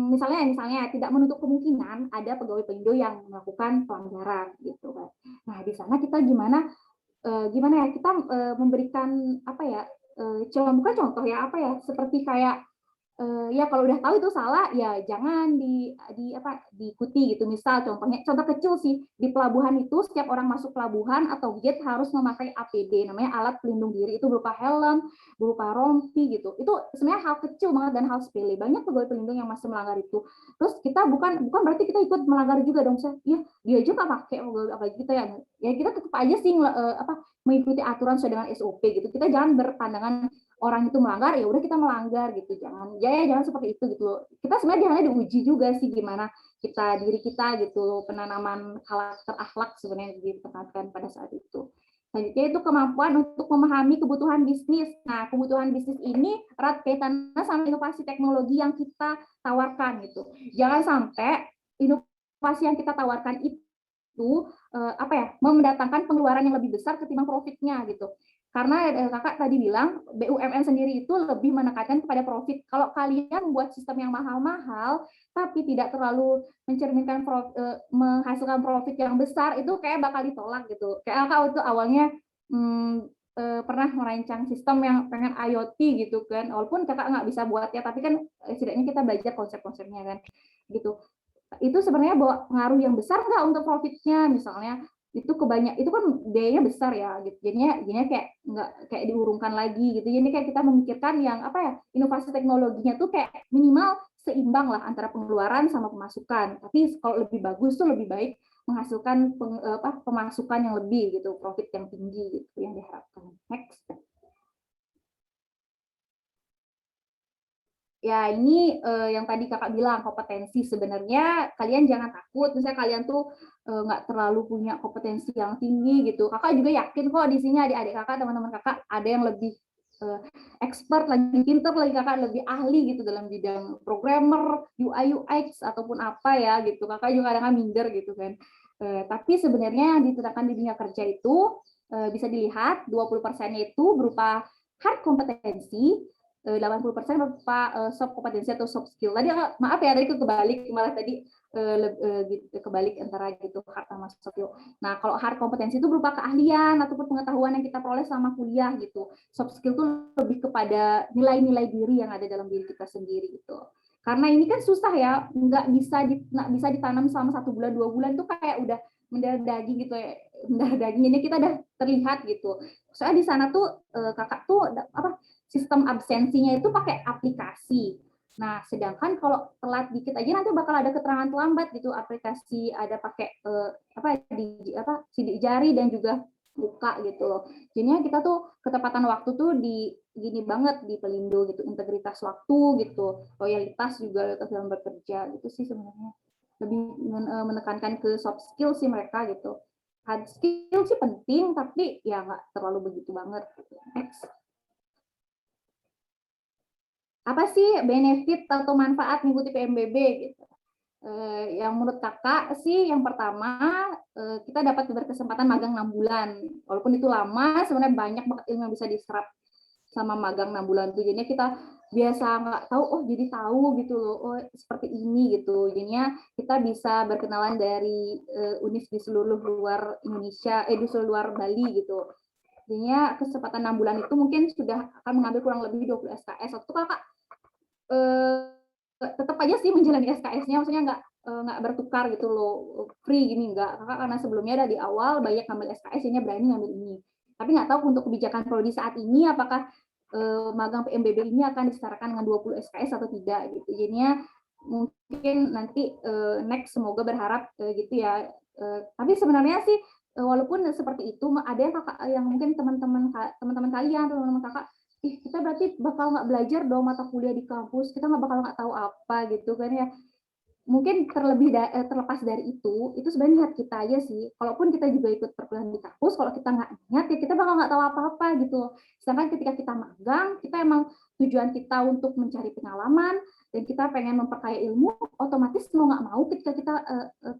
Misalnya tidak menutup kemungkinan ada pegawai Pelindo yang melakukan pelanggaran gitu kan. Nah, di sana kita gimana ya kita memberikan bukan contoh ya seperti kayak ya kalau udah tahu itu salah ya jangan diikuti gitu. Misal contoh kecil sih, di pelabuhan itu setiap orang masuk pelabuhan atau gate harus memakai APD, namanya alat pelindung diri, itu berupa helm, berupa rompi gitu. Itu sebenarnya hal kecil banget dan hal sepele. Banyak pegawai pelindung yang masih melanggar itu. Terus kita bukan berarti kita ikut melanggar juga dong. Ya dia aja nggak pakai, apalagi kita ya kita tetap aja sih mengikuti aturan sesuai dengan SOP gitu. Kita jangan berpandangan orang itu melanggar ya udah kita melanggar gitu, jangan seperti itu gitu. Kita sebenarnya hanya diuji juga sih gimana diri kita gitu, penanaman karakter akhlak sebenarnya ditekankan pada saat itu. Selanjutnya itu kemampuan untuk memahami kebutuhan bisnis. Nah, kebutuhan bisnis ini erat kaitannya sama inovasi teknologi yang kita tawarkan gitu. Jangan sampai inovasi yang kita tawarkan itu mendatangkan pengeluaran yang lebih besar ketimbang profitnya gitu. Karena kakak tadi bilang BUMN sendiri itu lebih menekankan kepada profit. Kalau kalian buat sistem yang mahal-mahal tapi tidak terlalu mencerminkan menghasilkan profit yang besar, itu kayak bakal ditolak gitu. Kayak kakak itu awalnya pernah merancang sistem yang pengen IoT gitu kan, walaupun kakak nggak bisa buat ya, tapi kan setidaknya kita belajar konsep-konsepnya kan gitu. Itu sebenarnya bawa pengaruh yang besar nggak untuk profitnya, misalnya itu itu kan biayanya besar ya gitu, jadinya kayak nggak kayak diurungkan lagi gitu. Jadi kayak kita memikirkan yang inovasi teknologinya tuh kayak minimal seimbang lah antara pengeluaran sama pemasukan, tapi kalau lebih bagus tuh lebih baik menghasilkan pemasukan yang lebih gitu, profit yang tinggi gitu yang diharapkan. Next. Ya, ini yang tadi kakak bilang kompetensi. Sebenarnya kalian jangan takut, misalnya kalian tuh nggak terlalu punya kompetensi yang tinggi gitu. Kakak juga yakin kok di sini adik-adik kakak, teman-teman kakak ada yang lebih expert lagi, pinter lagi, kakak lebih ahli gitu dalam bidang programmer, UI UX ataupun apa ya gitu. Kakak juga kadang-kadang minder gitu kan. Tapi sebenarnya yang diterapkan di dunia kerja itu bisa dilihat 20%-nya itu berupa hard kompetensi, 80% berupa soft kompetensi atau soft skill. Tadi maaf ya, tadi kebalik, malah tadi kebalik antara gitu hard sama soft skill. Nah, kalau hard kompetensi itu berupa keahlian ataupun pengetahuan yang kita peroleh selama kuliah gitu. Soft skill itu lebih kepada nilai-nilai diri yang ada dalam diri kita sendiri gitu. Karena ini kan susah ya, nggak bisa ditanam selama 1 bulan 2 bulan tuh kayak udah mendarah daging gitu ya, mendarah daging ini kita udah terlihat gitu. Soalnya di sana tuh kakak tuh sistem absensinya itu pakai aplikasi. Nah, sedangkan kalau telat dikit aja nanti bakal ada keterangan terlambat gitu. Aplikasi ada pakai sidik jari dan juga buka gitu loh. Jadinya kita tuh ketepatan waktu tuh di gini banget di Pelindo gitu, integritas waktu gitu, loyalitas juga dalam bekerja gitu sih sebenarnya. Lebih menekankan ke soft skill sih mereka gitu. Hard skill sih penting tapi ya nggak terlalu begitu banget. Next. Apa sih benefit atau manfaat mengikuti PMBB gitu? Yang menurut kakak sih yang pertama kita dapat berkesempatan magang 6 bulan. Walaupun itu lama, sebenarnya banyak banget ilmu yang bisa diserap sama magang 6 bulan itu. Jadinya kita biasa nggak tahu, jadi tahu gitu loh, seperti ini gitu. Jadinya kita bisa berkenalan dari univ di seluruh luar Indonesia, di seluruh luar Bali gitu. Jadinya kesempatan 6 bulan itu mungkin sudah akan mengambil kurang lebih 20 SKS. Waktu kakak tetap aja sih menjalani SKS-nya, maksudnya nggak bertukar gitu loh, free gini nggak. Kakak karena sebelumnya ada di awal banyak ngambil SKS, jadinya berani ngambil ini. Tapi nggak tahu untuk kebijakan prodi saat ini apakah magang PMBB ini akan disetarakan dengan 20 SKS atau tidak gitu. Jadinya mungkin nanti next semoga berharap gitu ya. Tapi sebenarnya sih walaupun seperti itu ada yang kakak yang mungkin teman-teman kalian, teman-teman kakak, kita berarti bakal nggak belajar dong mata kuliah di kampus, kita nggak tahu apa gitu kan ya. Mungkin terlepas dari itu sebenarnya niat kita aja sih. Kalaupun kita juga ikut perkuliahan di kampus, kalau kita nggak niat ya kita bakal nggak tahu apa-apa gitu. Sedangkan ketika kita magang, kita emang tujuan kita untuk mencari pengalaman dan kita pengen memperkaya ilmu, otomatis mau nggak mau ketika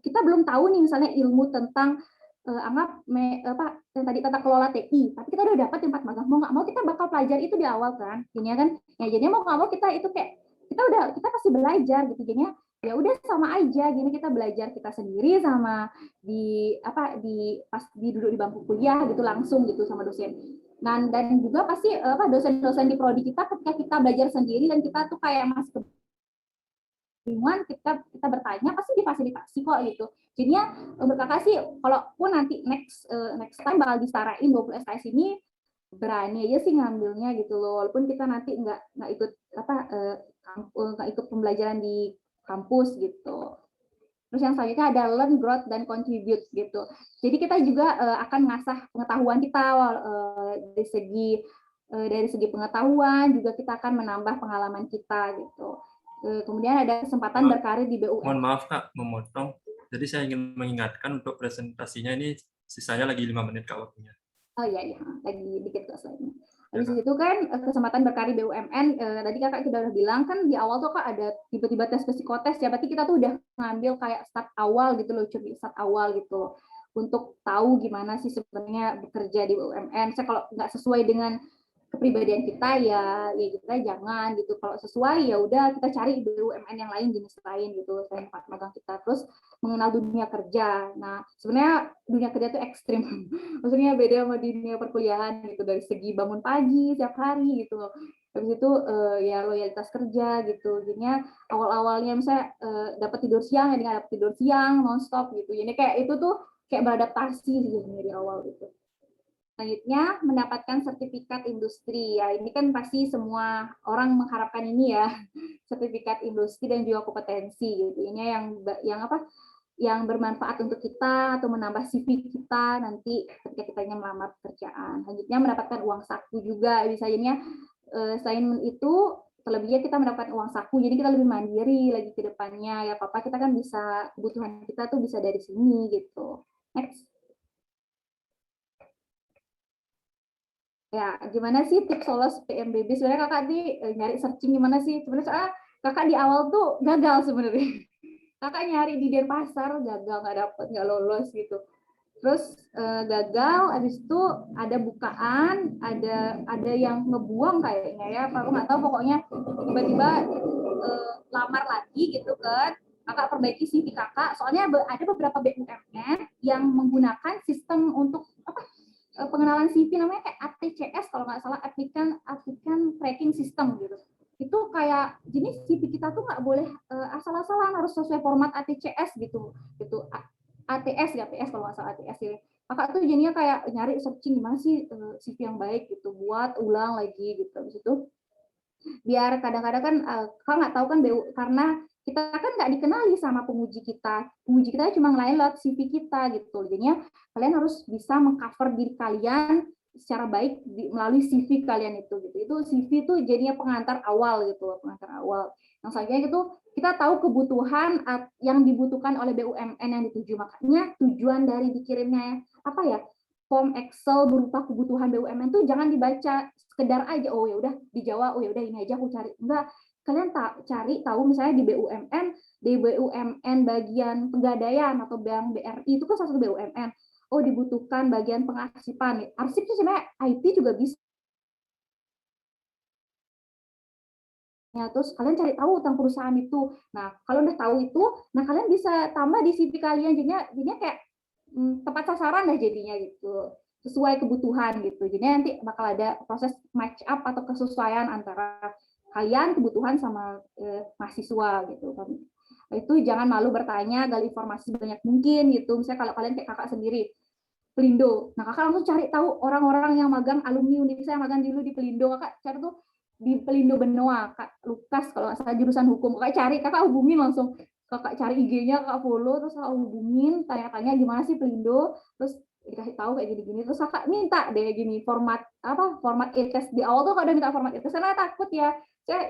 kita belum tahu nih misalnya ilmu tentang yang tadi tata kelola TI, tapi kita udah dapat tempat magang, mau nggak mau kita bakal pelajari itu di awal kan, jadinya kan, ya jadinya mau nggak mau kita itu kayak kita pasti belajar gitu, jadinya ya udah sama aja, gini kita belajar kita sendiri sama pas duduk di bangku kuliah gitu langsung gitu sama dosen. Dan juga pasti dosen-dosen di prodi kita ketika kita belajar sendiri dan kita tuh kayak masih kebingungan, kita bertanya pasti difasilitasi kok gitu. Jadinya menurut kakak sih kalaupun nanti next time bakal disarain 20 SKS ini, berani aja sih ngambilnya gitu loh, walaupun kita nanti nggak ikut pembelajaran di kampus gitu. Terus yang selanjutnya ada learn, growth, dan contribute gitu. Jadi kita juga akan mengasah pengetahuan kita dari segi pengetahuan, juga kita akan menambah pengalaman kita gitu. Kemudian ada kesempatan berkarir di BUMN. Mohon maaf Kak, memotong. Jadi saya ingin mengingatkan untuk presentasinya ini sisanya lagi 5 menit Kak waktunya. Oh iya, lagi dikit ke slide-nya. Habis itu kan kesempatan berkarir BUMN, tadi kakak kita udah bilang kan di awal tuh kak ada tiba-tiba tes psikotes ya, berarti kita tuh udah ngambil kayak start awal gitu loh, coba start awal gitu untuk tahu gimana sih sebenarnya bekerja di BUMN. Saya kalau nggak sesuai dengan kepribadian kita ya kita jangan gitu. Kalau sesuai ya udah kita cari BUMN yang lain, jenis lain gitu selain magang kita. Terus mengenal dunia kerja. Nah sebenarnya dunia kerja itu ekstrim. Maksudnya beda sama dunia perkuliahan gitu, dari segi bangun pagi tiap hari gitu. Habis itu ya loyalitas kerja gitu. Jadinya awal-awalnya misalnya dapat tidur siang ya nggak dapat tidur siang nonstop gitu. Jadi kayak itu tuh kayak beradaptasi sih dari awal gitu. Selanjutnya, mendapatkan sertifikat industri. Ya, ini kan pasti semua orang mengharapkan ini ya, sertifikat industri dan juga kompetensi gitu. Ini yang apa? Yang bermanfaat untuk kita atau menambah CV kita nanti ketika kita melamar pekerjaan. Selanjutnya, mendapatkan uang saku juga. Misalnya selain itu, terlebihnya kita mendapatkan uang saku, jadi kita lebih mandiri lagi ke depannya. Ya, apa-apa kita kan bisa, kebutuhan kita tuh bisa dari sini gitu. Next. Ya, gimana sih tips lolos PMBB? Sebenarnya kakak nyari searching gimana sih? Sebenarnya soalnya kakak di awal tuh gagal sebenarnya. Kakak nyari di Denpasar gagal, nggak dapet, nggak lolos gitu. Terus gagal, habis itu ada bukaan, ada yang ngebuang kayaknya ya, aku nggak tahu, pokoknya tiba-tiba lamar lagi gitu kan. Kakak perbaiki CV kakak, soalnya ada beberapa BUMN yang menggunakan sistem untuk apa? Pengenalan CV namanya kayak ATCS kalau nggak salah, applicant tracking system gitu. Itu kayak jenis CV kita tuh nggak boleh asal-asalan, harus sesuai format ATCS gitu. ATS ya, ATS kalau nggak salah ATS ya. Kakak tuh jadinya kayak nyari searching gimana sih CV yang baik gitu, buat ulang lagi gitu. Habis itu biar kadang-kadang kan kakak nggak tahu kan karena kita kan nggak dikenali sama penguji kita cuma ngelain lewat CV kita gitu. Jadinya kalian harus bisa mengcover diri kalian secara baik melalui CV kalian itu gitu. Itu CV itu jadinya pengantar awal gitu, pengantar awal. Yang selanjutnya itu kita tahu kebutuhan yang dibutuhkan oleh BUMN yang dituju, makanya tujuan dari dikirimnya apa ya, form Excel berupa kebutuhan BUMN itu jangan dibaca sekedar aja, oh ya udah dijawab, oh ya udah ini aja aku cari. Enggak, kalian cari tahu misalnya di BUMN bagian pegadaian atau bank BRI itu kan salah satu BUMN. Oh dibutuhkan bagian pengarsipan. Arsip itu sebenarnya IT juga bisa. Ya, terus kalian cari tahu tentang perusahaan itu. Nah, kalau udah tahu itu, nah kalian bisa tambah di CV kalian, jadinya kayak tepat sasaran lah jadinya gitu, sesuai kebutuhan gitu. Jadi nanti bakal ada proses match up atau kesesuaian antara kalian kebutuhan sama mahasiswa gitu kan. Itu jangan malu bertanya, gali informasi banyak mungkin gitu. Misalnya kalau kalian kayak kakak sendiri Pelindo, nah kakak langsung cari tahu orang-orang yang magang, alumni Univisa yang magang dulu di Pelindo. Kakak cari tuh di Pelindo Benoa, Kak Lukas kalau nggak salah jurusan hukum. Kakak hubungin langsung, kakak cari IG-nya, kakak follow, terus kakak hubungin, tanya-tanya gimana sih Pelindo, terus dikasih tahu kayak gini-gini, terus kakak minta deh gini format e-test. Di awal tuh kakak udah minta format e-test karena takut ya,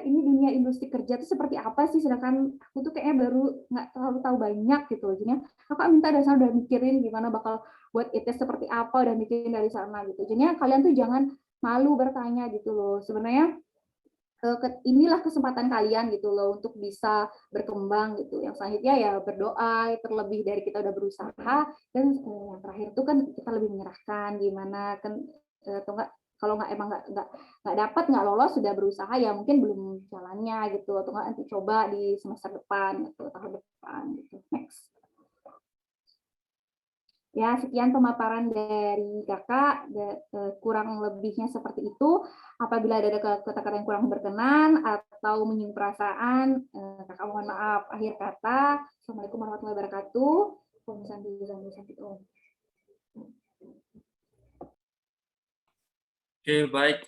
ini dunia industri kerja itu seperti apa sih, sedangkan aku tuh kayaknya baru nggak terlalu tahu banyak gitu. Jadinya kakak minta dari sana, udah mikirin gimana bakal buat e-test seperti apa, udah mikirin dari sana gitu. Jadinya kalian tuh jangan malu bertanya gitu loh. Sebenarnya inilah kesempatan kalian gitu loh untuk bisa berkembang gitu. Yang selanjutnya ya berdoa, terlebih dari kita udah berusaha, dan yang terakhir itu kan kita lebih menyerahkan gimana kan, atau enggak, kalau nggak dapat, nggak lolos, sudah berusaha ya mungkin belum jalannya gitu, atau enggak nanti coba di semester depan atau tahun depan gitu. Next. Ya, sekian pemaparan dari kakak, kurang lebihnya seperti itu. Apabila ada kata-kata yang kurang berkenan atau menyinggung perasaan, kakak mohon maaf. Akhir kata, Assalamualaikum warahmatullahi wabarakatuh. Oke, baik.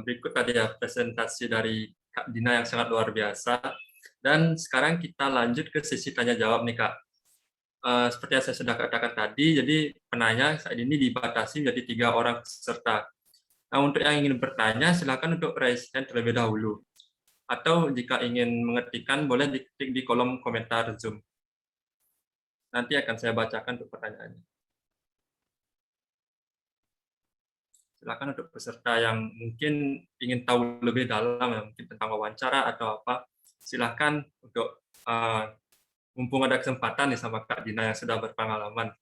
Berikut ada presentasi dari Kak Dina yang sangat luar biasa. Dan sekarang kita lanjut ke sesi tanya-jawab nih, Kak. Seperti yang saya sudah katakan tadi, jadi penanya saat ini dibatasi menjadi 3 orang peserta. Nah, untuk yang ingin bertanya, silakan untuk raise hand terlebih dahulu. Atau jika ingin mengetikkan, boleh diketik di kolom komentar Zoom. Nanti akan saya bacakan untuk pertanyaannya. Silakan untuk peserta yang mungkin ingin tahu lebih dalam, ya, mungkin tentang wawancara atau apa, silakan untuk mumpung ada kesempatan nih sama Kak Dina yang sudah berpengalaman.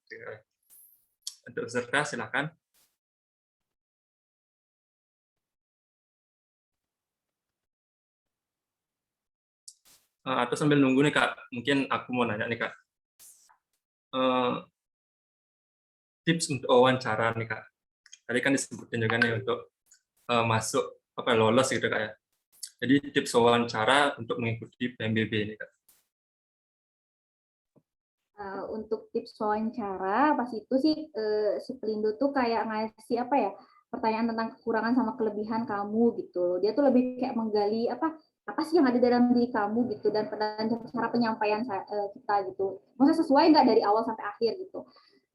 Untuk peserta silakan. Atau sambil nunggu nih Kak, mungkin aku mau nanya nih Kak. Tips untuk wawancara nih Kak. Tadi kan disebutin juga nih untuk masuk lolos gitu Kak ya. Jadi tips wawancara untuk mengikuti PMBB ini Kak. Untuk tips wawancara pas itu sih si Pelindo tuh kayak ngasih apa ya, pertanyaan tentang kekurangan sama kelebihan kamu gitu. Dia tuh lebih kayak menggali apa sih yang ada dalam diri kamu gitu, dan cara penyampaian kita gitu. Maksudnya sesuai nggak dari awal sampai akhir gitu.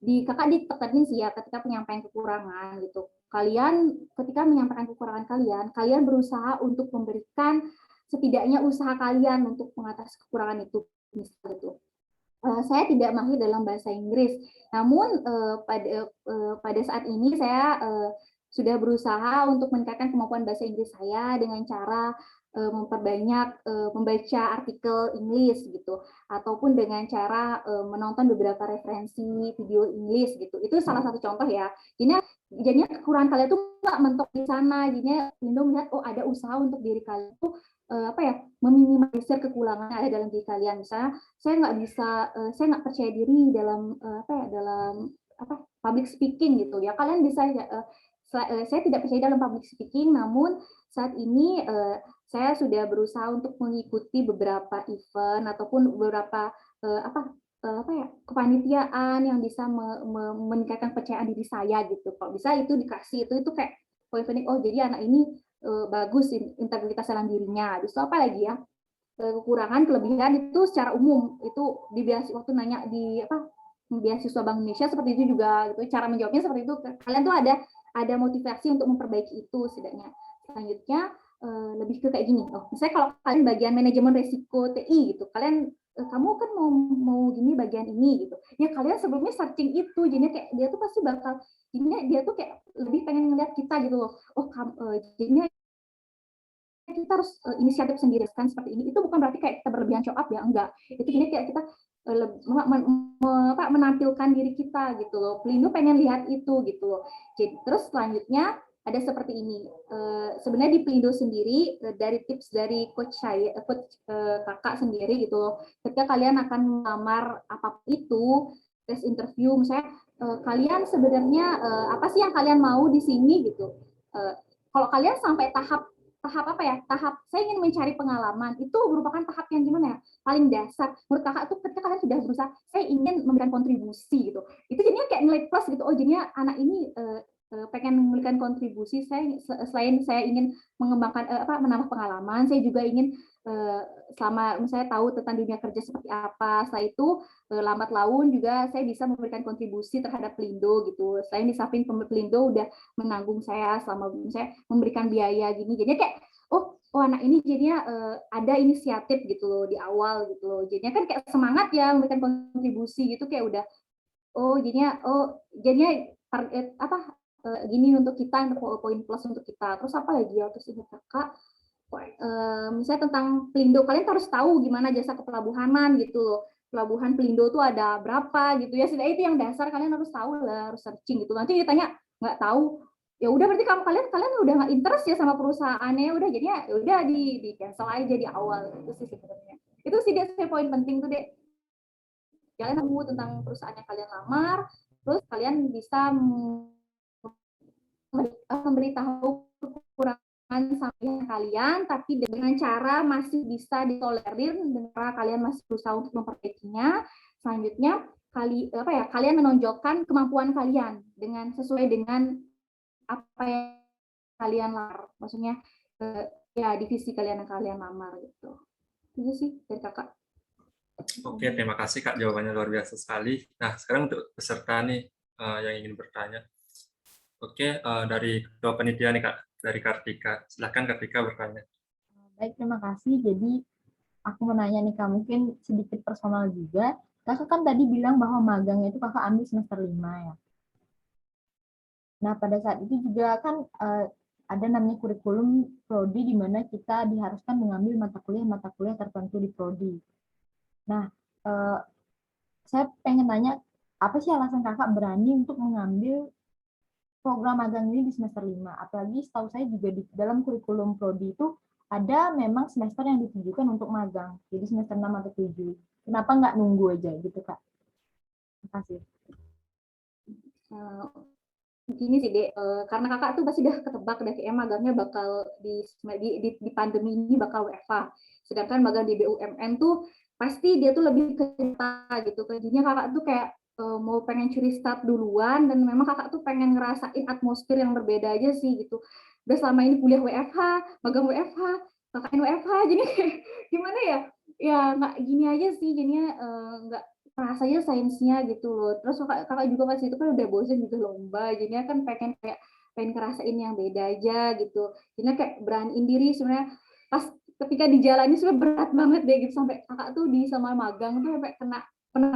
Kakak ditekenin sih ya ketika penyampaian kekurangan gitu. Kalian ketika menyampaikan kekurangan kalian berusaha untuk memberikan setidaknya usaha kalian untuk mengatasi kekurangan itu, misalnya gitu. Saya tidak mahir dalam bahasa Inggris, namun pada saat ini saya sudah berusaha untuk meningkatkan kemampuan bahasa Inggris saya dengan cara memperbanyak membaca artikel Inggris gitu, ataupun dengan cara menonton beberapa referensi video Inggris gitu. Itu salah satu contoh ya. Jadinya kekurangan kalian tuh nggak mentok di sana. Jadinya Indo melihat ada usaha untuk diri kalian tuh meminimalisir kekurangan yang ada dalam diri kalian. Misalnya saya nggak percaya diri dalam public speaking gitu ya. Kalian bisa saya tidak percaya dalam public speaking, namun saat ini saya sudah berusaha untuk mengikuti beberapa event ataupun beberapa kepanitiaan yang bisa meningkatkan kepercayaan diri saya gitu. Kalau bisa itu dikasih itu kayak poin penting. Oh jadi anak ini bagus integritas dalam dirinya. Terus apa lagi ya? Kekurangan, kelebihan itu secara umum itu di waktu nanya di beasiswa Bank Indonesia seperti itu juga gitu. Cara menjawabnya seperti itu. Kalian tuh ada motivasi untuk memperbaiki itu setidaknya. Selanjutnya lebih ke kayak gini. Misalnya kalau kalian bagian manajemen risiko TI gitu, kamu kan mau gini bagian ini gitu. Ya kalian sebelumnya searching itu, jadinya kayak dia tuh pasti bakal, jadinya dia tuh kayak lebih pengen ngeliat kita gitu loh. Jadinya kita harus inisiatif sendiri kan seperti ini. Itu bukan berarti kayak kita berlebihan show up ya, enggak. Itu gini kayak kita menampilkan diri kita gitu loh. Pelindo pengen lihat itu gitu loh. Jadi terus selanjutnya ada seperti ini. Sebenarnya di Pelindo sendiri dari tips dari coach kakak sendiri gitu loh. Ketika kalian akan melamar apapun itu, tes interview misalnya kalian sebenarnya apa sih yang kalian mau di sini gitu. Kalau kalian sampai tahap saya ingin mencari pengalaman, itu merupakan tahap yang gimana ya, paling dasar menurut kakak tuh. Ketika kalian sudah berusaha saya ingin memberikan kontribusi gitu, itu jadinya kayak nilai plus gitu. Oh jadinya anak ini pengen memberikan kontribusi. Selain saya ingin mengembangkan menambah pengalaman, saya juga ingin selama saya tahu tentang dunia kerja seperti apa, setelah itu lambat laun juga saya bisa memberikan kontribusi terhadap Pelindo gitu. Selain di samping Pelindo udah menanggung saya selama saya memberikan biaya gini, jadinya kayak oh anak ini jadinya ada inisiatif gitu loh di awal gitu loh. Jadinya kan kayak semangat ya memberikan kontribusi gitu, kayak udah jadinya target gini untuk kita, untuk poin plus untuk kita. Terus apa lagi ya, terus ini kakak misalnya tentang Pelindo, kalian harus tahu gimana jasa kepelabuhanan gitu loh. Pelabuhan Pelindo tuh ada berapa gitu ya, setidaknya itu yang dasar kalian harus tahu lah, harus searching gitu. Nanti ditanya nggak tahu, ya udah berarti kalian udah nggak interest ya sama perusahaannya, udah jadinya ya udah di cancel aja di awal. Itu sih sebenarnya. Itu sih dia poin penting tuh deh. Kalian tahu tentang perusahaan yang kalian lamar, terus kalian bisa memberitahu kekurangan sampai kalian, tapi dengan cara masih bisa ditolerir, dengan cara kalian masih berusaha untuk memperbaikinya. Selanjutnya kalian menonjolkan kemampuan kalian dengan sesuai dengan apa yang kalian lamar, maksudnya ya divisi kalian yang kalian lamar gitu. Itu sih dari kakak. Oke, terima kasih Kak, jawabannya luar biasa sekali. Nah sekarang untuk peserta nih yang ingin bertanya. Oke, dari ketua panitia nih Kak, dari Kartika. Silakan Kartika bertanya. Baik, terima kasih. Jadi aku mau nanya nih Kak, mungkin sedikit personal juga. Kakak kan tadi bilang bahwa magangnya itu kakak ambil semester 5 ya. Nah, pada saat itu juga kan ada namanya kurikulum prodi di mana kita diharuskan mengambil mata kuliah tertentu di prodi. Nah, saya pengen tanya, apa sih alasan kakak berani untuk mengambil program magang ini di semester 5? Apalagi setahu saya juga di dalam kurikulum prodi itu ada memang semester yang ditujukan untuk magang. Jadi semester 6 atau 7. Kenapa nggak nunggu aja gitu, Kak? Terima kasih. Gini sih, Dek, karena kakak tuh pasti udah ketebak deh kayak magangnya bakal di pandemi ini bakal WFH. Sedangkan magang di BUMN tuh pasti dia tuh lebih ke kita gitu. Jadinya kakak tuh kayak mau pengen curi start duluan, dan memang kakak tuh pengen ngerasain atmosfer yang berbeda aja sih gitu. Udah selama ini kuliah WFH, magang WFH, kakaknya WFH, jadi gimana ya? Ya nggak gini aja sih, jadinya nggak rasanya sainsnya gitu loh. Terus kakak juga pas itu kan udah bosen juga lomba, jadinya kan pengen ngerasain yang beda aja gitu. Jadinya kayak beraniin diri sebenarnya. Pas ketika dijalani sebenarnya berat banget deh gitu, sampai kakak tuh di sama magang tuh sampai kena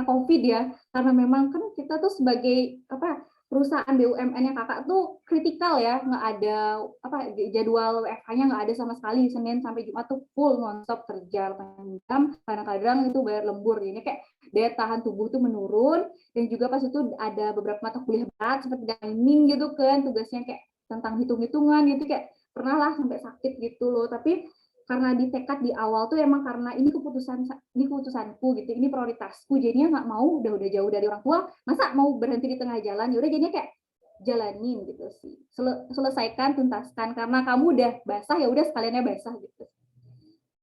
COVID ya, karena memang kan kita tuh sebagai perusahaan BUMN yang kakak tuh kritikal ya, nggak ada jadwal WFH-nya nggak ada sama sekali. Senin sampai Jumat tuh full nonstop kerja 8 jam, kadang-kadang itu bayar lembur. Jadi kayak daya tahan tubuh tuh menurun, dan juga pas itu ada beberapa mata kuliah berat seperti dining gitu kan, tugasnya kayak tentang hitung-hitungan gitu, kayak pernah lah sampai sakit gitu loh. Tapi karena ditekad di awal tuh emang karena ini keputusanku gitu, ini prioritasku, jadinya nggak mau udah jauh dari orang tua, masa mau berhenti di tengah jalan. Ya udah, jadinya kayak jalanin gitu sih, selesaikan, tuntaskan, karena kamu udah basah ya udah sekaliannya basah gitu.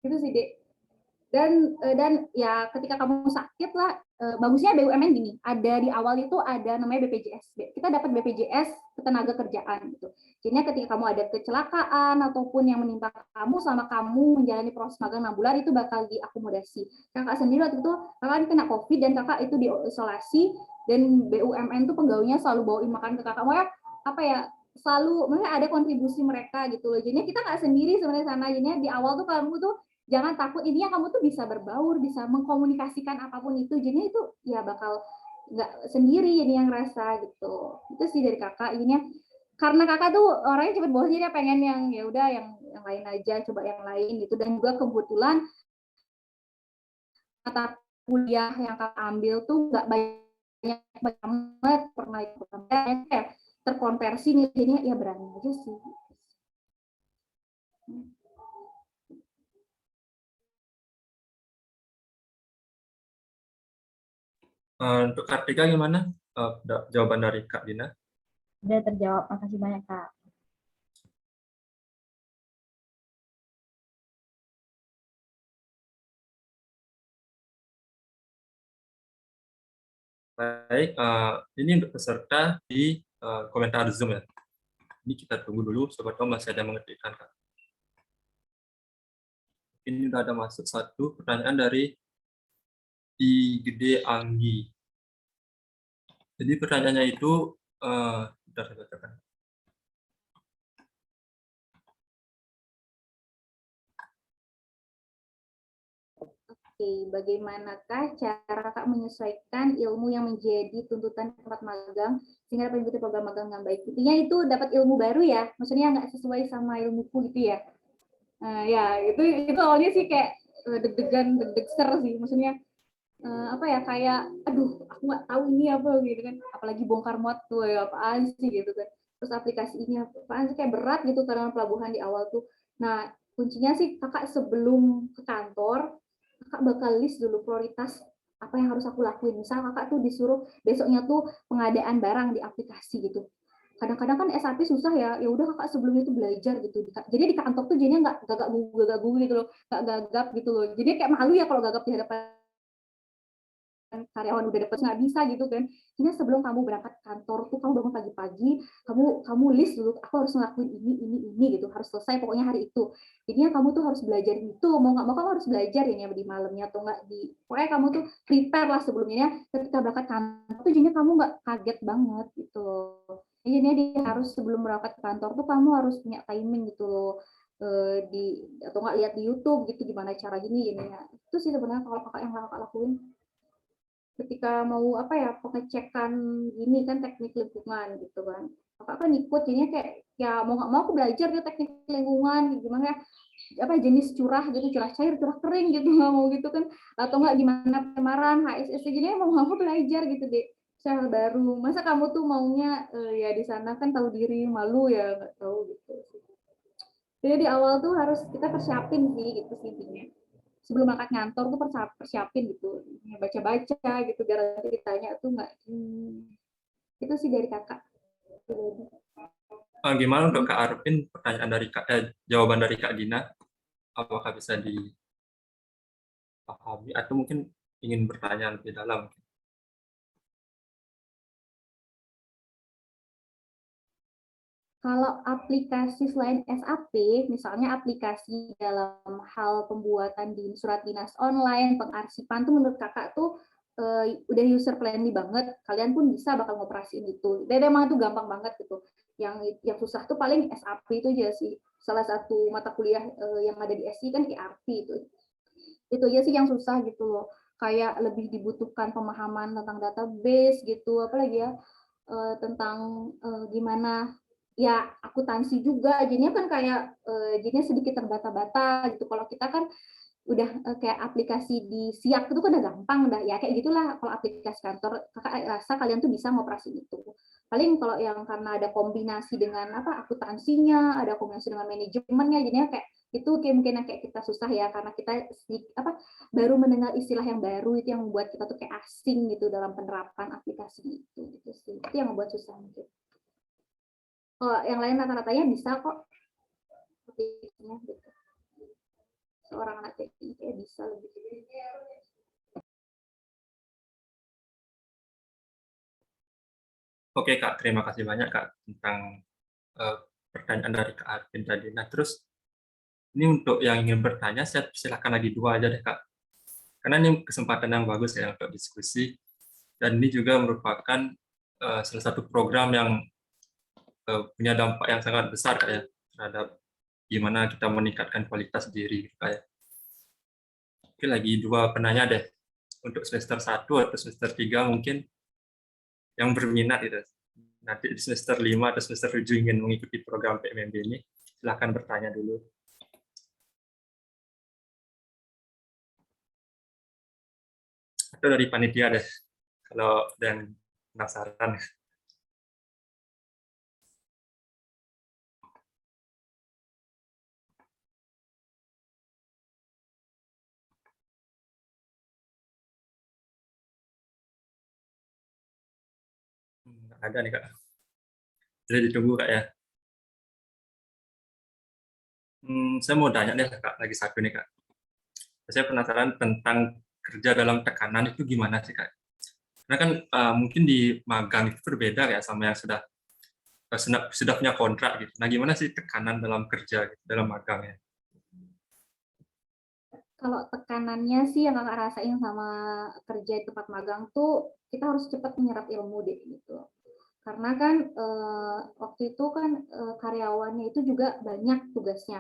Itu sih, Dek. Dan ya ketika kamu sakit lah, bagusnya BUMN gini, ada di awal itu ada namanya BPJS. Kita dapat BPJS ketenaga kerjaan gitu. Jadi ketika kamu ada kecelakaan ataupun yang menimpa kamu selama kamu menjalani proses magang 6 bulan, itu bakal diakomodasi. Kakak sendiri waktu itu kakak kena COVID dan kakak itu diisolasi, dan BUMN tuh pegawainya selalu bawain makan ke kakak. Makanya selalu makanya ada kontribusi mereka gitu loh. Jadi kita nggak sendiri sebenarnya sana. Jadi di awal tuh kamu tuh jangan takut, intinya kamu tuh bisa berbaur, bisa mengkomunikasikan apapun itu, jadinya itu ya bakal nggak sendiri ini yang rasa gitu. Itu sih dari kakak. Ininya karena kakak tuh orangnya cepet bosan, dia pengen yang ya udah yang lain aja, coba yang lain gitu. Dan juga kebetulan mata kuliah yang kakak ambil tuh nggak banyak banget, pernah kayak terkonversi nih, jadinya ya berani aja sih. Untuk Kartika gimana? Jawaban dari Kak Dina? Udah terjawab, makasih banyak, Kak. Baik, ini untuk peserta di komentar Zoom ya. Ini kita tunggu dulu, sobat kamu masih ada yang mengetikkan, Kak. Ini sudah ada masuk satu pertanyaan dari Gede Anggi. Jadi pertanyaannya itu, bentar saya bacakan. Oke, bagaimanakah cara kakak menyesuaikan ilmu yang menjadi tuntutan tempat magang sehingga dapat mengikuti program magang dengan baik? Intinya itu dapat ilmu baru ya, maksudnya nggak sesuai sama ilmuku gitu ya. Ya itu awalnya sih kayak deg-degan, deg-degser sih, maksudnya kayak aduh aku nggak tahu ini apa gitu kan, apalagi bongkar muat tuh ya apaan sih gitu kan, terus aplikasi ini apaan sih, kayak berat gitu karena pelabuhan di awal tuh. Nah kuncinya sih kakak sebelum ke kantor, kakak bakal list dulu prioritas apa yang harus aku lakuin. Misal kakak tuh disuruh besoknya tuh pengadaan barang di aplikasi gitu, kadang-kadang kan SAP susah ya, ya udah kakak sebelumnya itu belajar gitu. Jadi di kantor tuh jadinya nggak gagap gitu loh, nggak gagap gitu loh, jadi kayak malu ya kalau gagap di hadapan karyawan udah dapet, nggak bisa gitu kan. Jadi sebelum kamu berangkat kantor tuh kamu bangun pagi-pagi, kamu list dulu, aku harus ngelakuin ini gitu, harus selesai pokoknya hari itu. Jadinya kamu tuh harus belajar itu, mau nggak mau kamu harus belajar ya di malamnya atau nggak di, pokoknya kamu tuh prepare lah sebelumnya. Ketika berangkat kantor tuh jadinya kamu nggak kaget banget gitu. Jadinya dia harus sebelum berangkat kantor tuh kamu harus punya timing gitu loh, atau nggak lihat di YouTube gitu gimana cara gini jadinya. Itu sih sebenarnya kalau kakak yang kakak lakuin ketika mau pengecekan ini kan teknik lingkungan gitu kan. kakak kan ikut, jadinya kayak ya mau nggak mau aku belajar gitu teknik lingkungan, gimana ya, apa jenis curah gitu, curah cair, curah kering gitu, nggak mau gitu kan, atau nggak gimana pencemaran, HSS, jadinya mau nggak mau belajar gitu deh, hal baru. Masa kamu tuh maunya ya di sana kan tahu diri, malu ya nggak tahu gitu. Jadi di awal tuh harus kita persiapin sih gitu sih intinya. Sebelum angkat ngantor tuh persiapin gitu, baca-baca gitu biar nanti ditanya tuh nggak. Itu sih dari kakak. Gimana untuk Kak Arvin, pertanyaan dari jawaban dari Kak Dina, apakah bisa dipahami atau mungkin ingin bertanya lebih dalam? Kalau aplikasi selain SAP, misalnya aplikasi dalam hal pembuatan di surat dinas online, pengarsipan tuh menurut kakak tuh udah user friendly banget. Kalian pun bisa bakal ngoperasiin itu. Dan emang itu gampang banget gitu. Yang susah tuh paling SAP itu aja sih. Salah satu mata kuliah yang ada di SI kan ERP itu. Itu aja sih yang susah gitu loh. Kayak lebih dibutuhkan pemahaman tentang database gitu, apalagi ya tentang gimana ya akuntansi juga, jadinya kan kayak jadinya sedikit terbata-bata gitu. Kalau kita kan udah kayak aplikasi di Siak itu kan udah gampang dah ya, kayak gitulah. Kalau aplikasi kantor kakak rasa kalian tuh bisa ngoperasi itu. Paling kalau yang karena ada kombinasi dengan apa akuntansinya, ada kombinasi dengan manajemennya, jadinya kayak itu mungkin yang kayak kita susah ya, karena kita baru mendengar istilah yang baru, itu yang membuat kita tuh kayak asing gitu dalam penerapan aplikasi itu gitu sih. Itu yang membuat susah mungkin. Oh, yang lain rata-ratanya bisa kok. Sepertinya gitu. Seorang anak TI kayak bisa lebih. Oke Kak, terima kasih banyak Kak tentang pertanyaan dari Kak Arvin tadi. Nah terus ini untuk yang ingin bertanya, saya silakan lagi 2 aja deh Kak. Karena ini kesempatan yang bagus ya untuk diskusi. Dan ini juga merupakan salah satu program yang punya dampak yang sangat besar Kak ya, terhadap gimana kita meningkatkan kualitas diri Kak ya. Oke, lagi 2 penanya deh. Untuk semester 1 atau semester 3 mungkin yang berminat gitu. Nanti di semester 5 atau semester 7 ingin mengikuti program PMMB ini, silakan bertanya dulu. Atau dari panitia deh, kalau dan penasaran. Nggak ada nih Kak. Jadi ditunggu Kak ya. Saya mau tanya deh Kak, lagi satu nih Kak. Saya penasaran tentang kerja dalam tekanan itu gimana sih Kak? Karena kan mungkin di magang itu berbeda ya sama yang sudah punya kontrak gitu. Nah gimana sih tekanan dalam kerja gitu, dalam magang ya? Kalau tekanannya sih yang kakak rasain sama kerja di tempat magang tuh kita harus cepat menyerap ilmu deh gitu. Karena kan waktu itu kan karyawannya itu juga banyak tugasnya,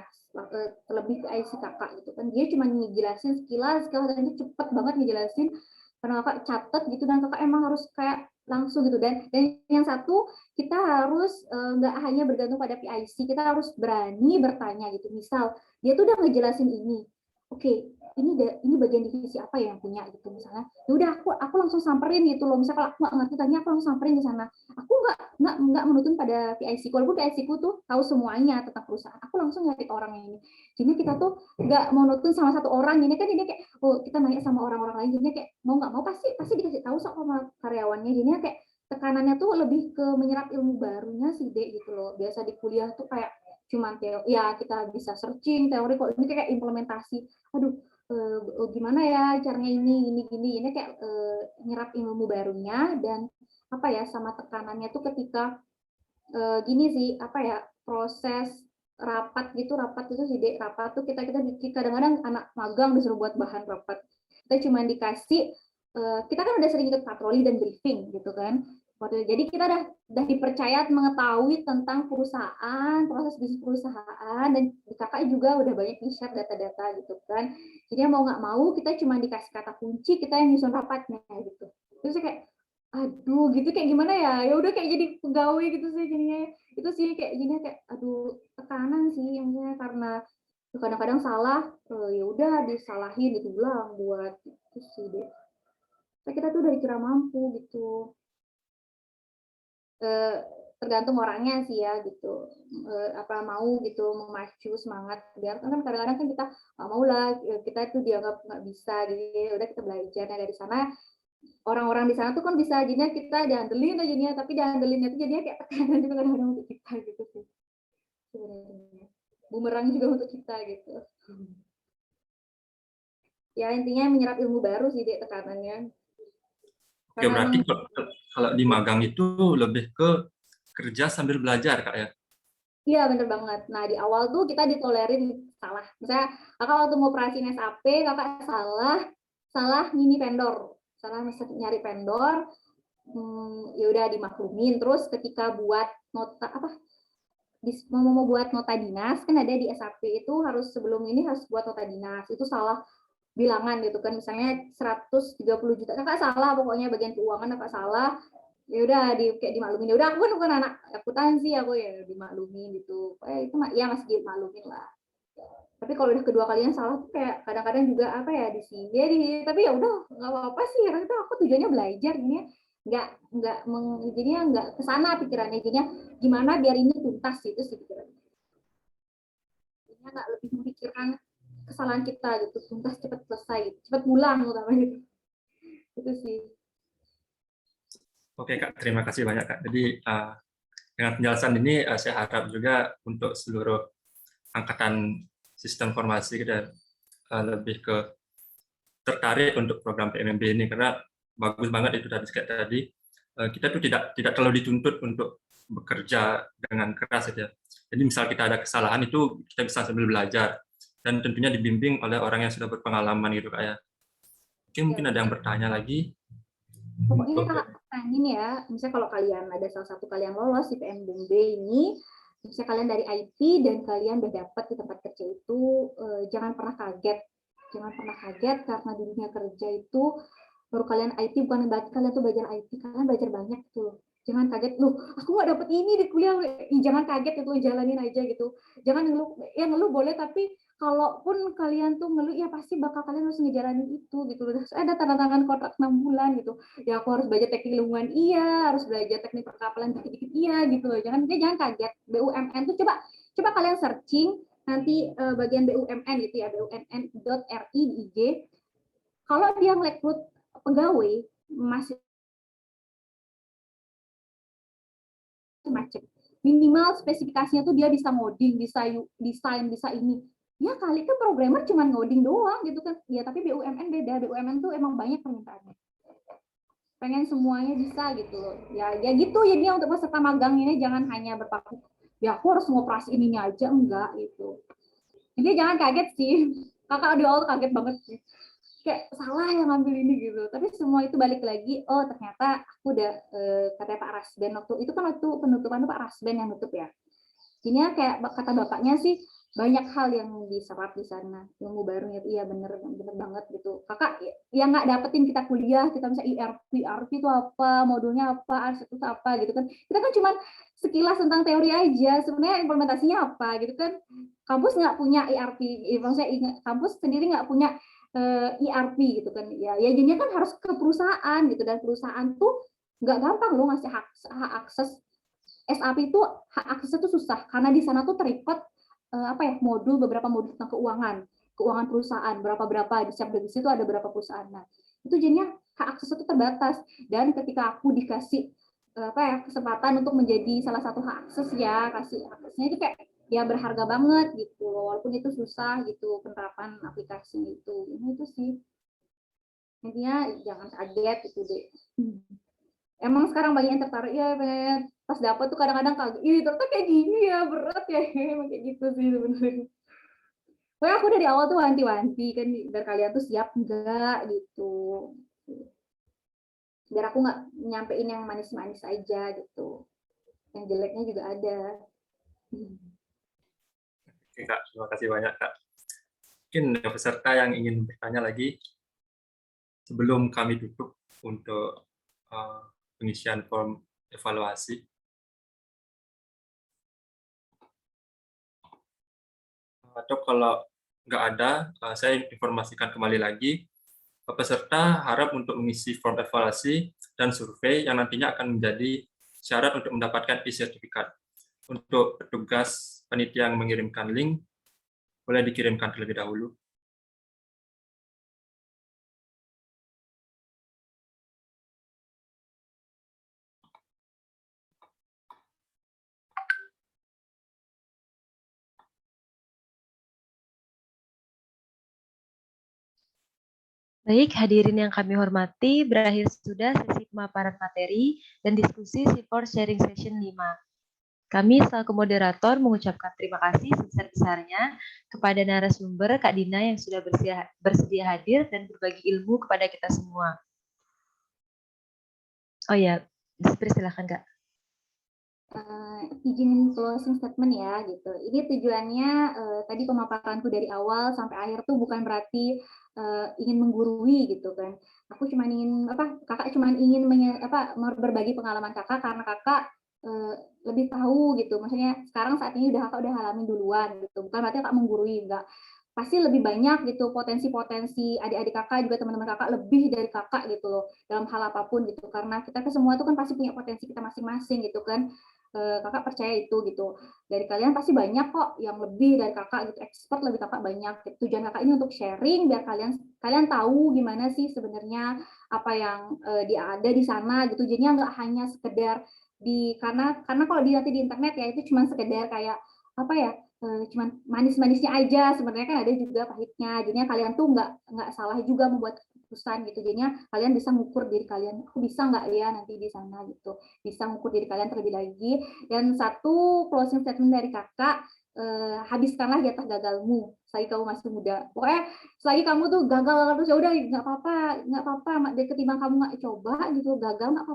terlebih ke IC kakak gitu kan. Dia cuma ngejelasin sekilas dan dia cepet banget ngejelasin karena kakak catat gitu, dan kakak emang harus kayak langsung gitu. Dan yang satu, kita harus nggak hanya bergantung pada PIC, kita harus berani bertanya gitu. Misal dia tuh udah ngejelasin ini, oke, ini bagian divisi apa ya yang punya gitu misalnya. Ya udah aku langsung samperin gitu loh. Misalnya kalau aku nggak ngerti tanya, aku langsung samperin di sana. Aku nggak menutun pada PIC. Walaupun PIC ku tuh tahu semuanya tentang perusahaan, aku langsung nyari orang yang ini. Jadi kita tuh nggak menutun sama satu orang. Ini kan ini kayak kita nanya sama orang-orang lain. Jadi kayak mau nggak mau pasti dikasih tahu sama karyawannya. Jadinya kayak tekanannya tuh lebih ke menyerap ilmu barunya sih deh gitu loh. Biasa di kuliah tuh kayak cuman ya kita bisa searching teori, kok ini kayak implementasi. Aduh, gimana ya caranya ini kayak nyerap ilmu barunya. Dan apa ya, sama tekanannya tuh ketika gini sih, apa ya, proses rapat itu sih dek, rapat tuh kita kadang-kadang anak magang disuruh buat bahan rapat, kita cuma dikasih kita kan udah sering ikut patroli dan briefing gitu kan. Jadi kita udah dipercaya mengetahui tentang perusahaan, proses bisnis perusahaan, dan kakak juga udah banyak di-share data-data gitu kan. Jadi mau nggak mau kita cuma dikasih kata kunci, kita yang nyusun rapatnya gitu. Terus kayak aduh gitu kayak gimana ya, ya udah kayak jadi pegawai gitu sih jadinya. Itu sih kayak jadinya kayak aduh tekanan sih maksudnya, karena kadang-kadang salah, ya udah disalahin diulang buat itu sih deh. Kita tuh udah dikira mampu gitu. Tergantung orangnya sih ya gitu, apa mau gitu memacu semangat, biar kan kadang-kadang kan kita nggak mau lah, kita itu dianggap nggak bisa, jadi udah kita belajar. Nah dari sana orang-orang di sana tuh kan bisa jadinya kita diandelin aja jadinya, tapi diandelinnya tuh jadinya kayak tekanan juga kadang-kadang untuk kita gitu sih sebenarnya, bumerang juga untuk kita gitu. Ya intinya menyerap ilmu baru sih deh tekanannya. Oke, berarti kalau di magang itu lebih ke kerja sambil belajar, Kak ya? Iya bener banget. Nah di awal tuh kita ditolerin salah. Misalnya kakak waktu mau operasiin SAP, kakak salah ini vendor, salah nyari vendor, ya udah dimaklumin. Terus ketika buat nota apa, mau buat nota dinas kan ada di SAP itu harus sebelum ini harus buat nota dinas, itu salah bilangan gitu kan, misalnya 130 juta kakak salah, pokoknya bagian keuangan kakak salah, ya udah kayak dimaklumin, ya udah aku kan bukan anak akuntansi, aku ya dimaklumin gitu, itu ya masih dimaklumin lah. Tapi kalau udah kedua kalinya salah tuh kayak kadang-kadang juga apa ya di sini ya tapi ya udah nggak apa-apa sih, karena itu aku tujuannya belajar, jadinya nggak kesana pikirannya, jadinya gimana biar ini tuntas itu sih pikirannya, jadinya nggak lebih memikirkan kesalahan kita gitu, tuntas cepat selesai, cepat pulang utama gitu. Itu sih. Oke Kak, terima kasih banyak Kak. Jadi dengan penjelasan ini saya harap juga untuk seluruh angkatan sistem informasi kita lebih ke tertarik untuk program PMMB ini, karena bagus banget itu tadi kita tuh tidak terlalu dituntut untuk bekerja dengan keras ya. Jadi misal kita ada kesalahan itu kita bisa sambil belajar, dan tentunya dibimbing oleh orang yang sudah berpengalaman gitu Kak ya. Mungkin ada yang bertanya lagi. Pokoknya Kak, tanyain ya, misalnya kalau kalian ada salah satu kalian lolos di PMBMB ini, misalnya kalian dari IT dan kalian udah dapat di tempat kerja itu, jangan pernah kaget. Jangan pernah kaget karena di dunia kerja itu baru kalian IT, bukan berarti kalian tuh belajar IT, kalian belajar banyak tuh. Jangan kaget, loh aku nggak dapet ini di kuliah, jangan kaget itu, jalanin aja gitu. Jangan ngeluh, ya ngeluh boleh, tapi kalaupun kalian tuh ngeluh, ya pasti bakal kalian harus ngejalanin itu gitu. Ada tanda tangan kontrak 6 bulan gitu. Ya aku harus belajar teknik lingkungan, iya, harus belajar teknik perkapalan dikit-dikit, iya gitu loh. Jangan kaget. BUMN tuh coba kalian searching nanti bagian BUMN gitu ya, bumn.ri di IG. Kalau dia ngerekrut pegawai masih macet, minimal spesifikasinya tuh dia bisa ngoding, bisa desain, bisa ini. Ya kali kan programmer cuma ngoding doang gitu kan. Ya tapi BUMN beda. BUMN tuh emang banyak permintaannya. Pengen semuanya bisa gitu loh. Ya gitu jadinya untuk peserta magang ini jangan hanya berpaku, ya aku harus ngoperasi ini aja, enggak gitu. Jadi jangan kaget sih. Kakak di awal kaget banget sih. Kayak salah yang ngambil ini gitu, tapi semua itu balik lagi, oh ternyata aku udah katanya Pak Rasben waktu itu kan, waktu penutupan Pak Rasben yang nutup ya, ini kayak kata bapaknya sih banyak hal yang diserap di sana, ilmu barunya. Iya bener banget gitu kakak, yang nggak dapetin kita kuliah, kita bisa ERP itu apa, modulnya apa, itu apa gitu kan, kita kan cuma sekilas tentang teori aja, sebenarnya implementasinya apa gitu kan. Kampus nggak punya ERP, maksudnya kampus sendiri nggak punya ERP gitu kan, ya jadinya kan harus ke perusahaan gitu, dan perusahaan tuh nggak gampang loh ngasih hak akses SAP itu, hak akses itu susah karena di sana tuh terikat beberapa modul tentang keuangan perusahaan, berapa di setiap divisi itu ada berapa perusahaan. Nah itu jadinya hak akses itu terbatas, dan ketika aku dikasih kesempatan untuk menjadi salah satu hak akses, ya kasih aksesnya itu kayak ya berharga banget gitu, walaupun itu susah gitu penerapan aplikasi itu sih. Intinya jangan kaget gitu deh. Emang sekarang banyak yang tertarik ya, pas dapat tuh kadang-kadang kaget, ih ternyata kayak gini ya, berat ya, emang kayak gitu sih sebenarnya. Pokoknya aku dari awal tuh wanti-wanti kan, biar kalian tuh siap enggak gitu, biar aku nggak nyampein yang manis-manis aja gitu, yang jeleknya juga ada. Oke Kak, terima kasih banyak Kak. Mungkin ada peserta yang ingin bertanya lagi sebelum kami tutup untuk pengisian form evaluasi. Atau kalau nggak ada, saya informasikan kembali lagi, peserta harap untuk mengisi form evaluasi dan survei yang nantinya akan menjadi syarat untuk mendapatkan e-sertifikat. Untuk petugas panitia yang mengirimkan link, boleh dikirimkan terlebih dahulu. Baik, hadirin yang kami hormati, berakhir sudah sesi pemaparan materi dan diskusi C4 Sharing Session 5. Kami selaku moderator mengucapkan terima kasih sebesar-besarnya kepada narasumber Kak Dina yang sudah bersedia hadir dan berbagi ilmu kepada kita semua. Oh ya, silakan Kak. Izinin closing statement ya gitu. Ini tujuannya tadi pemaparanku dari awal sampai akhir tuh bukan berarti ingin menggurui gitu kan. Aku cuma ingin kakak cuma ingin berbagi pengalaman kakak karena kakak lebih tahu gitu. Maksudnya sekarang saat ini kakak udah halamin duluan gitu. Bukan berarti kakak menggurui, enggak. Pasti lebih banyak gitu potensi-potensi adik-adik kakak juga teman-teman kakak lebih dari kakak gitu loh dalam hal apapun gitu. Karena kita semua tuh kan pasti punya potensi kita masing-masing gitu kan. Kakak percaya itu gitu. Dari kalian pasti banyak kok yang lebih dari kakak gitu, expert lebih kakak banyak. Tujuan kakak ini untuk sharing biar kalian tahu gimana sih sebenarnya apa yang ada di sana gitu. Jadinya nggak hanya sekedar karena kalau nanti di internet ya itu cuma sekedar kayak cuman manis-manisnya aja, sebenarnya kan ada juga pahitnya. Jadinya kalian tuh nggak salah juga membuat keputusan gitu. Jadinya kalian bisa mengukur diri kalian, aku bisa nggak ya nanti di sana gitu. Bisa mengukur diri kalian terlebih lagi. Dan satu closing statement dari kakak, habiskanlah jatah gagalmu selagi kamu masih muda. Pokoknya selagi kamu tuh gagal terus ya udah nggak apa-apa ketimbang kamu nggak coba gitu. Gagal nggak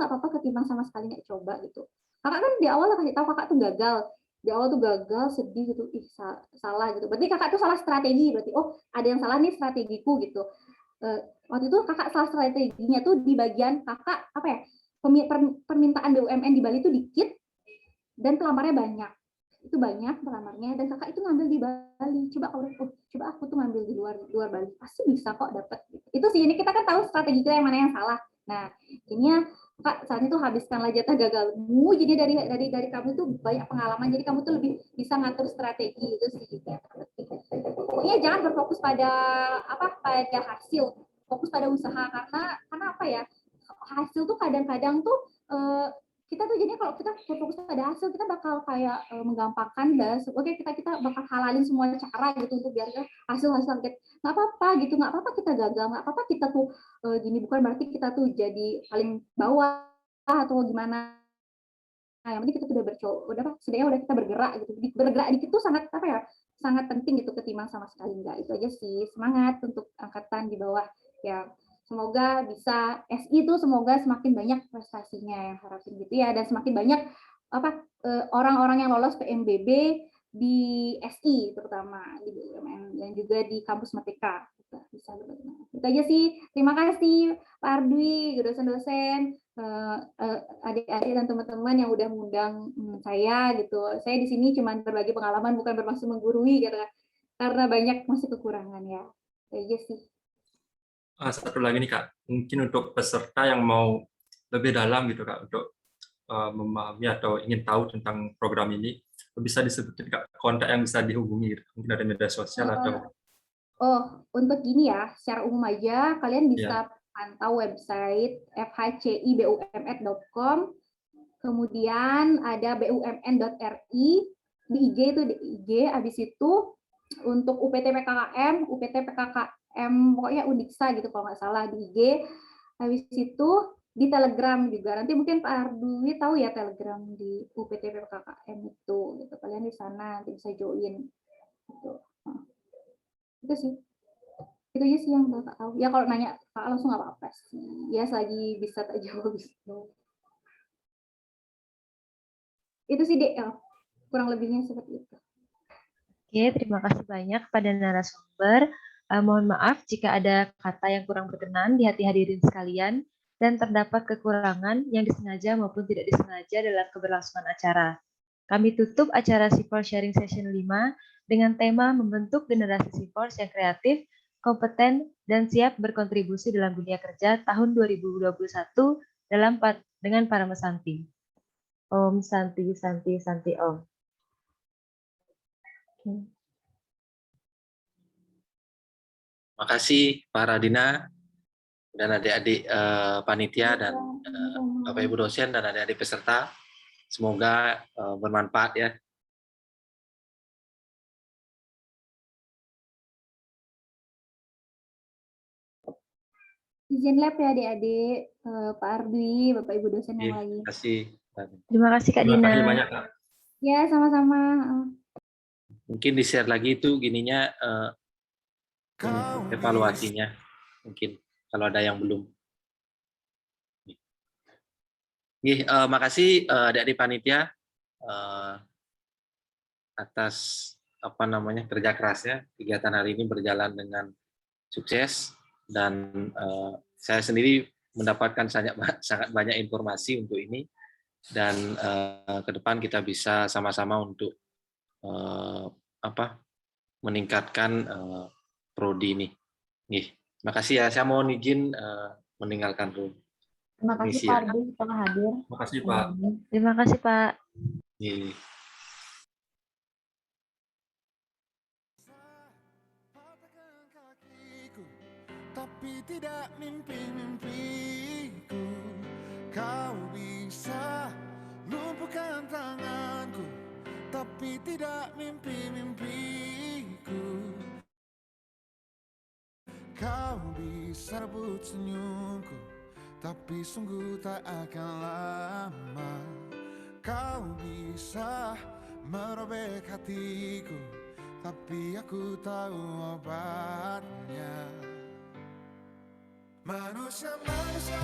apa-apa ketimbang sama sekali nggak coba gitu. Kakak kan di awal kasih tahu kakak tuh gagal. Di awal tuh gagal, sedih gitu, salah gitu. Berarti kakak tuh salah strategi, berarti ada yang salah nih strategiku gitu. Waktu itu kakak salah strateginya tuh di bagian kakak permintaan BUMN di Bali itu dikit dan pelamarnya banyak. Itu banyak pelamarnya dan kakak itu ngambil di Bali. Coba aku tuh ngambil di luar Bali, pasti bisa kok dapet. Itu sih, ini kita kan tahu strategi kita yang mana yang salah. Nah, ini Kak, saat itu habiskanlah jatah gagalmu. Jadi dari kamu itu banyak pengalaman. Jadi kamu tuh lebih bisa ngatur strategi itu sih. Pokoknya jangan berfokus pada hasil, fokus pada usaha karena apa ya? Hasil tuh kadang-kadang tuh kita tuh jadinya kalau kita fokus pada hasil kita bakal kayak menggampangkan kita bakal halalin semua cara gitu untuk biar hasil nggak apa-apa gitu, nggak apa-apa kita gagal, nggak apa-apa kita tuh gini, bukan berarti kita tuh jadi paling bawah atau gimana. Nah, yang penting kita sudah setidaknya udah kita bergerak gitu. Bergerak dikit tuh sangat sangat penting gitu ketimbang sama sekali enggak. Itu aja sih, semangat untuk angkatan di bawah ya. Semoga bisa SI itu semoga semakin banyak prestasinya ya, harapin gitu ya, dan semakin banyak orang-orang yang lolos PMBB di SI terutama di BUMN dan juga di kampus Merdeka. Bisa itu aja sih. Terima kasih Pak Ardwi, dosen-dosen, adik-adik dan teman-teman yang udah mengundang saya gitu. Saya di sini cuma berbagi pengalaman, bukan bermaksud menggurui karena banyak masih kekurangan ya. Itu aja sih. Satu lagi nih Kak, mungkin untuk peserta yang mau lebih dalam gitu Kak, untuk memahami atau ingin tahu tentang program ini, bisa disebutin Kak kontak yang bisa dihubungi gitu. Mungkin ada media sosial atau untuk gini ya, secara umum aja kalian bisa pantau website fhcibumn.com, kemudian ada bumn.ri di IG itu di IG. Habis itu untuk UPT PKKM pokoknya Undiksa gitu kalau nggak salah di IG. Habis itu di Telegram juga. Nanti mungkin Pak Ardwi tahu ya Telegram di UPT PKKM itu. Gitu. Kalian di sana nanti bisa join. Gitu. Itu sih. Itu aja sih yang Bapak tahu. Ya kalau nanya Kak langsung nggak apa-apa sih. Ya selagi bisa tak jawab. Itu sih Dek. Kurang lebihnya seperti itu. Oke, terima kasih banyak pada narasumber. Mohon maaf jika ada kata yang kurang berkenan di hati hadirin sekalian. dan terdapat kekurangan yang disengaja maupun tidak disengaja dalam keberlangsungan acara. Kami tutup acara C4 Sharing Session 5 dengan tema membentuk generasi C4 yang kreatif, kompeten, dan siap berkontribusi dalam dunia kerja tahun 2021 dengan para mesanti. Om Santi Santi Santi Om. Makasih Pak Radina dan adik-adik panitia dan Bapak Ibu dosen dan adik-adik peserta. Semoga bermanfaat ya. Izin lab ya adik-adik, Pak Ardi, Bapak Ibu dosen yang lain. Terima kasih. Terima kasih Kak Dina. Terima kasih banyak Kak. Ya, sama-sama. Mungkin di-share lagi itu gininya evaluasinya. Mungkin kalau ada yang belum. Makasih adik-adik panitia atas kerja kerasnya. Kegiatan hari ini berjalan dengan sukses dan saya sendiri mendapatkan sangat banyak informasi untuk ini dan ke depan kita bisa sama-sama untuk meningkatkan prodi ini. Terima kasih ya. Saya mohon izin meninggalkan room. Terima kasih Pak Ardi telah hadir. Terima kasih Pak. Terima kasih Pak. Tapi tidak mimpi-mimpiku. Kau bisa lumpuhkan tanganku, tapi tidak mimpi-mimpiku. Kau bisa rebut senyumku, tapi sungguh tak akan lama. Kau bisa merobek hatiku, tapi aku tahu obatnya. Manusia, manusia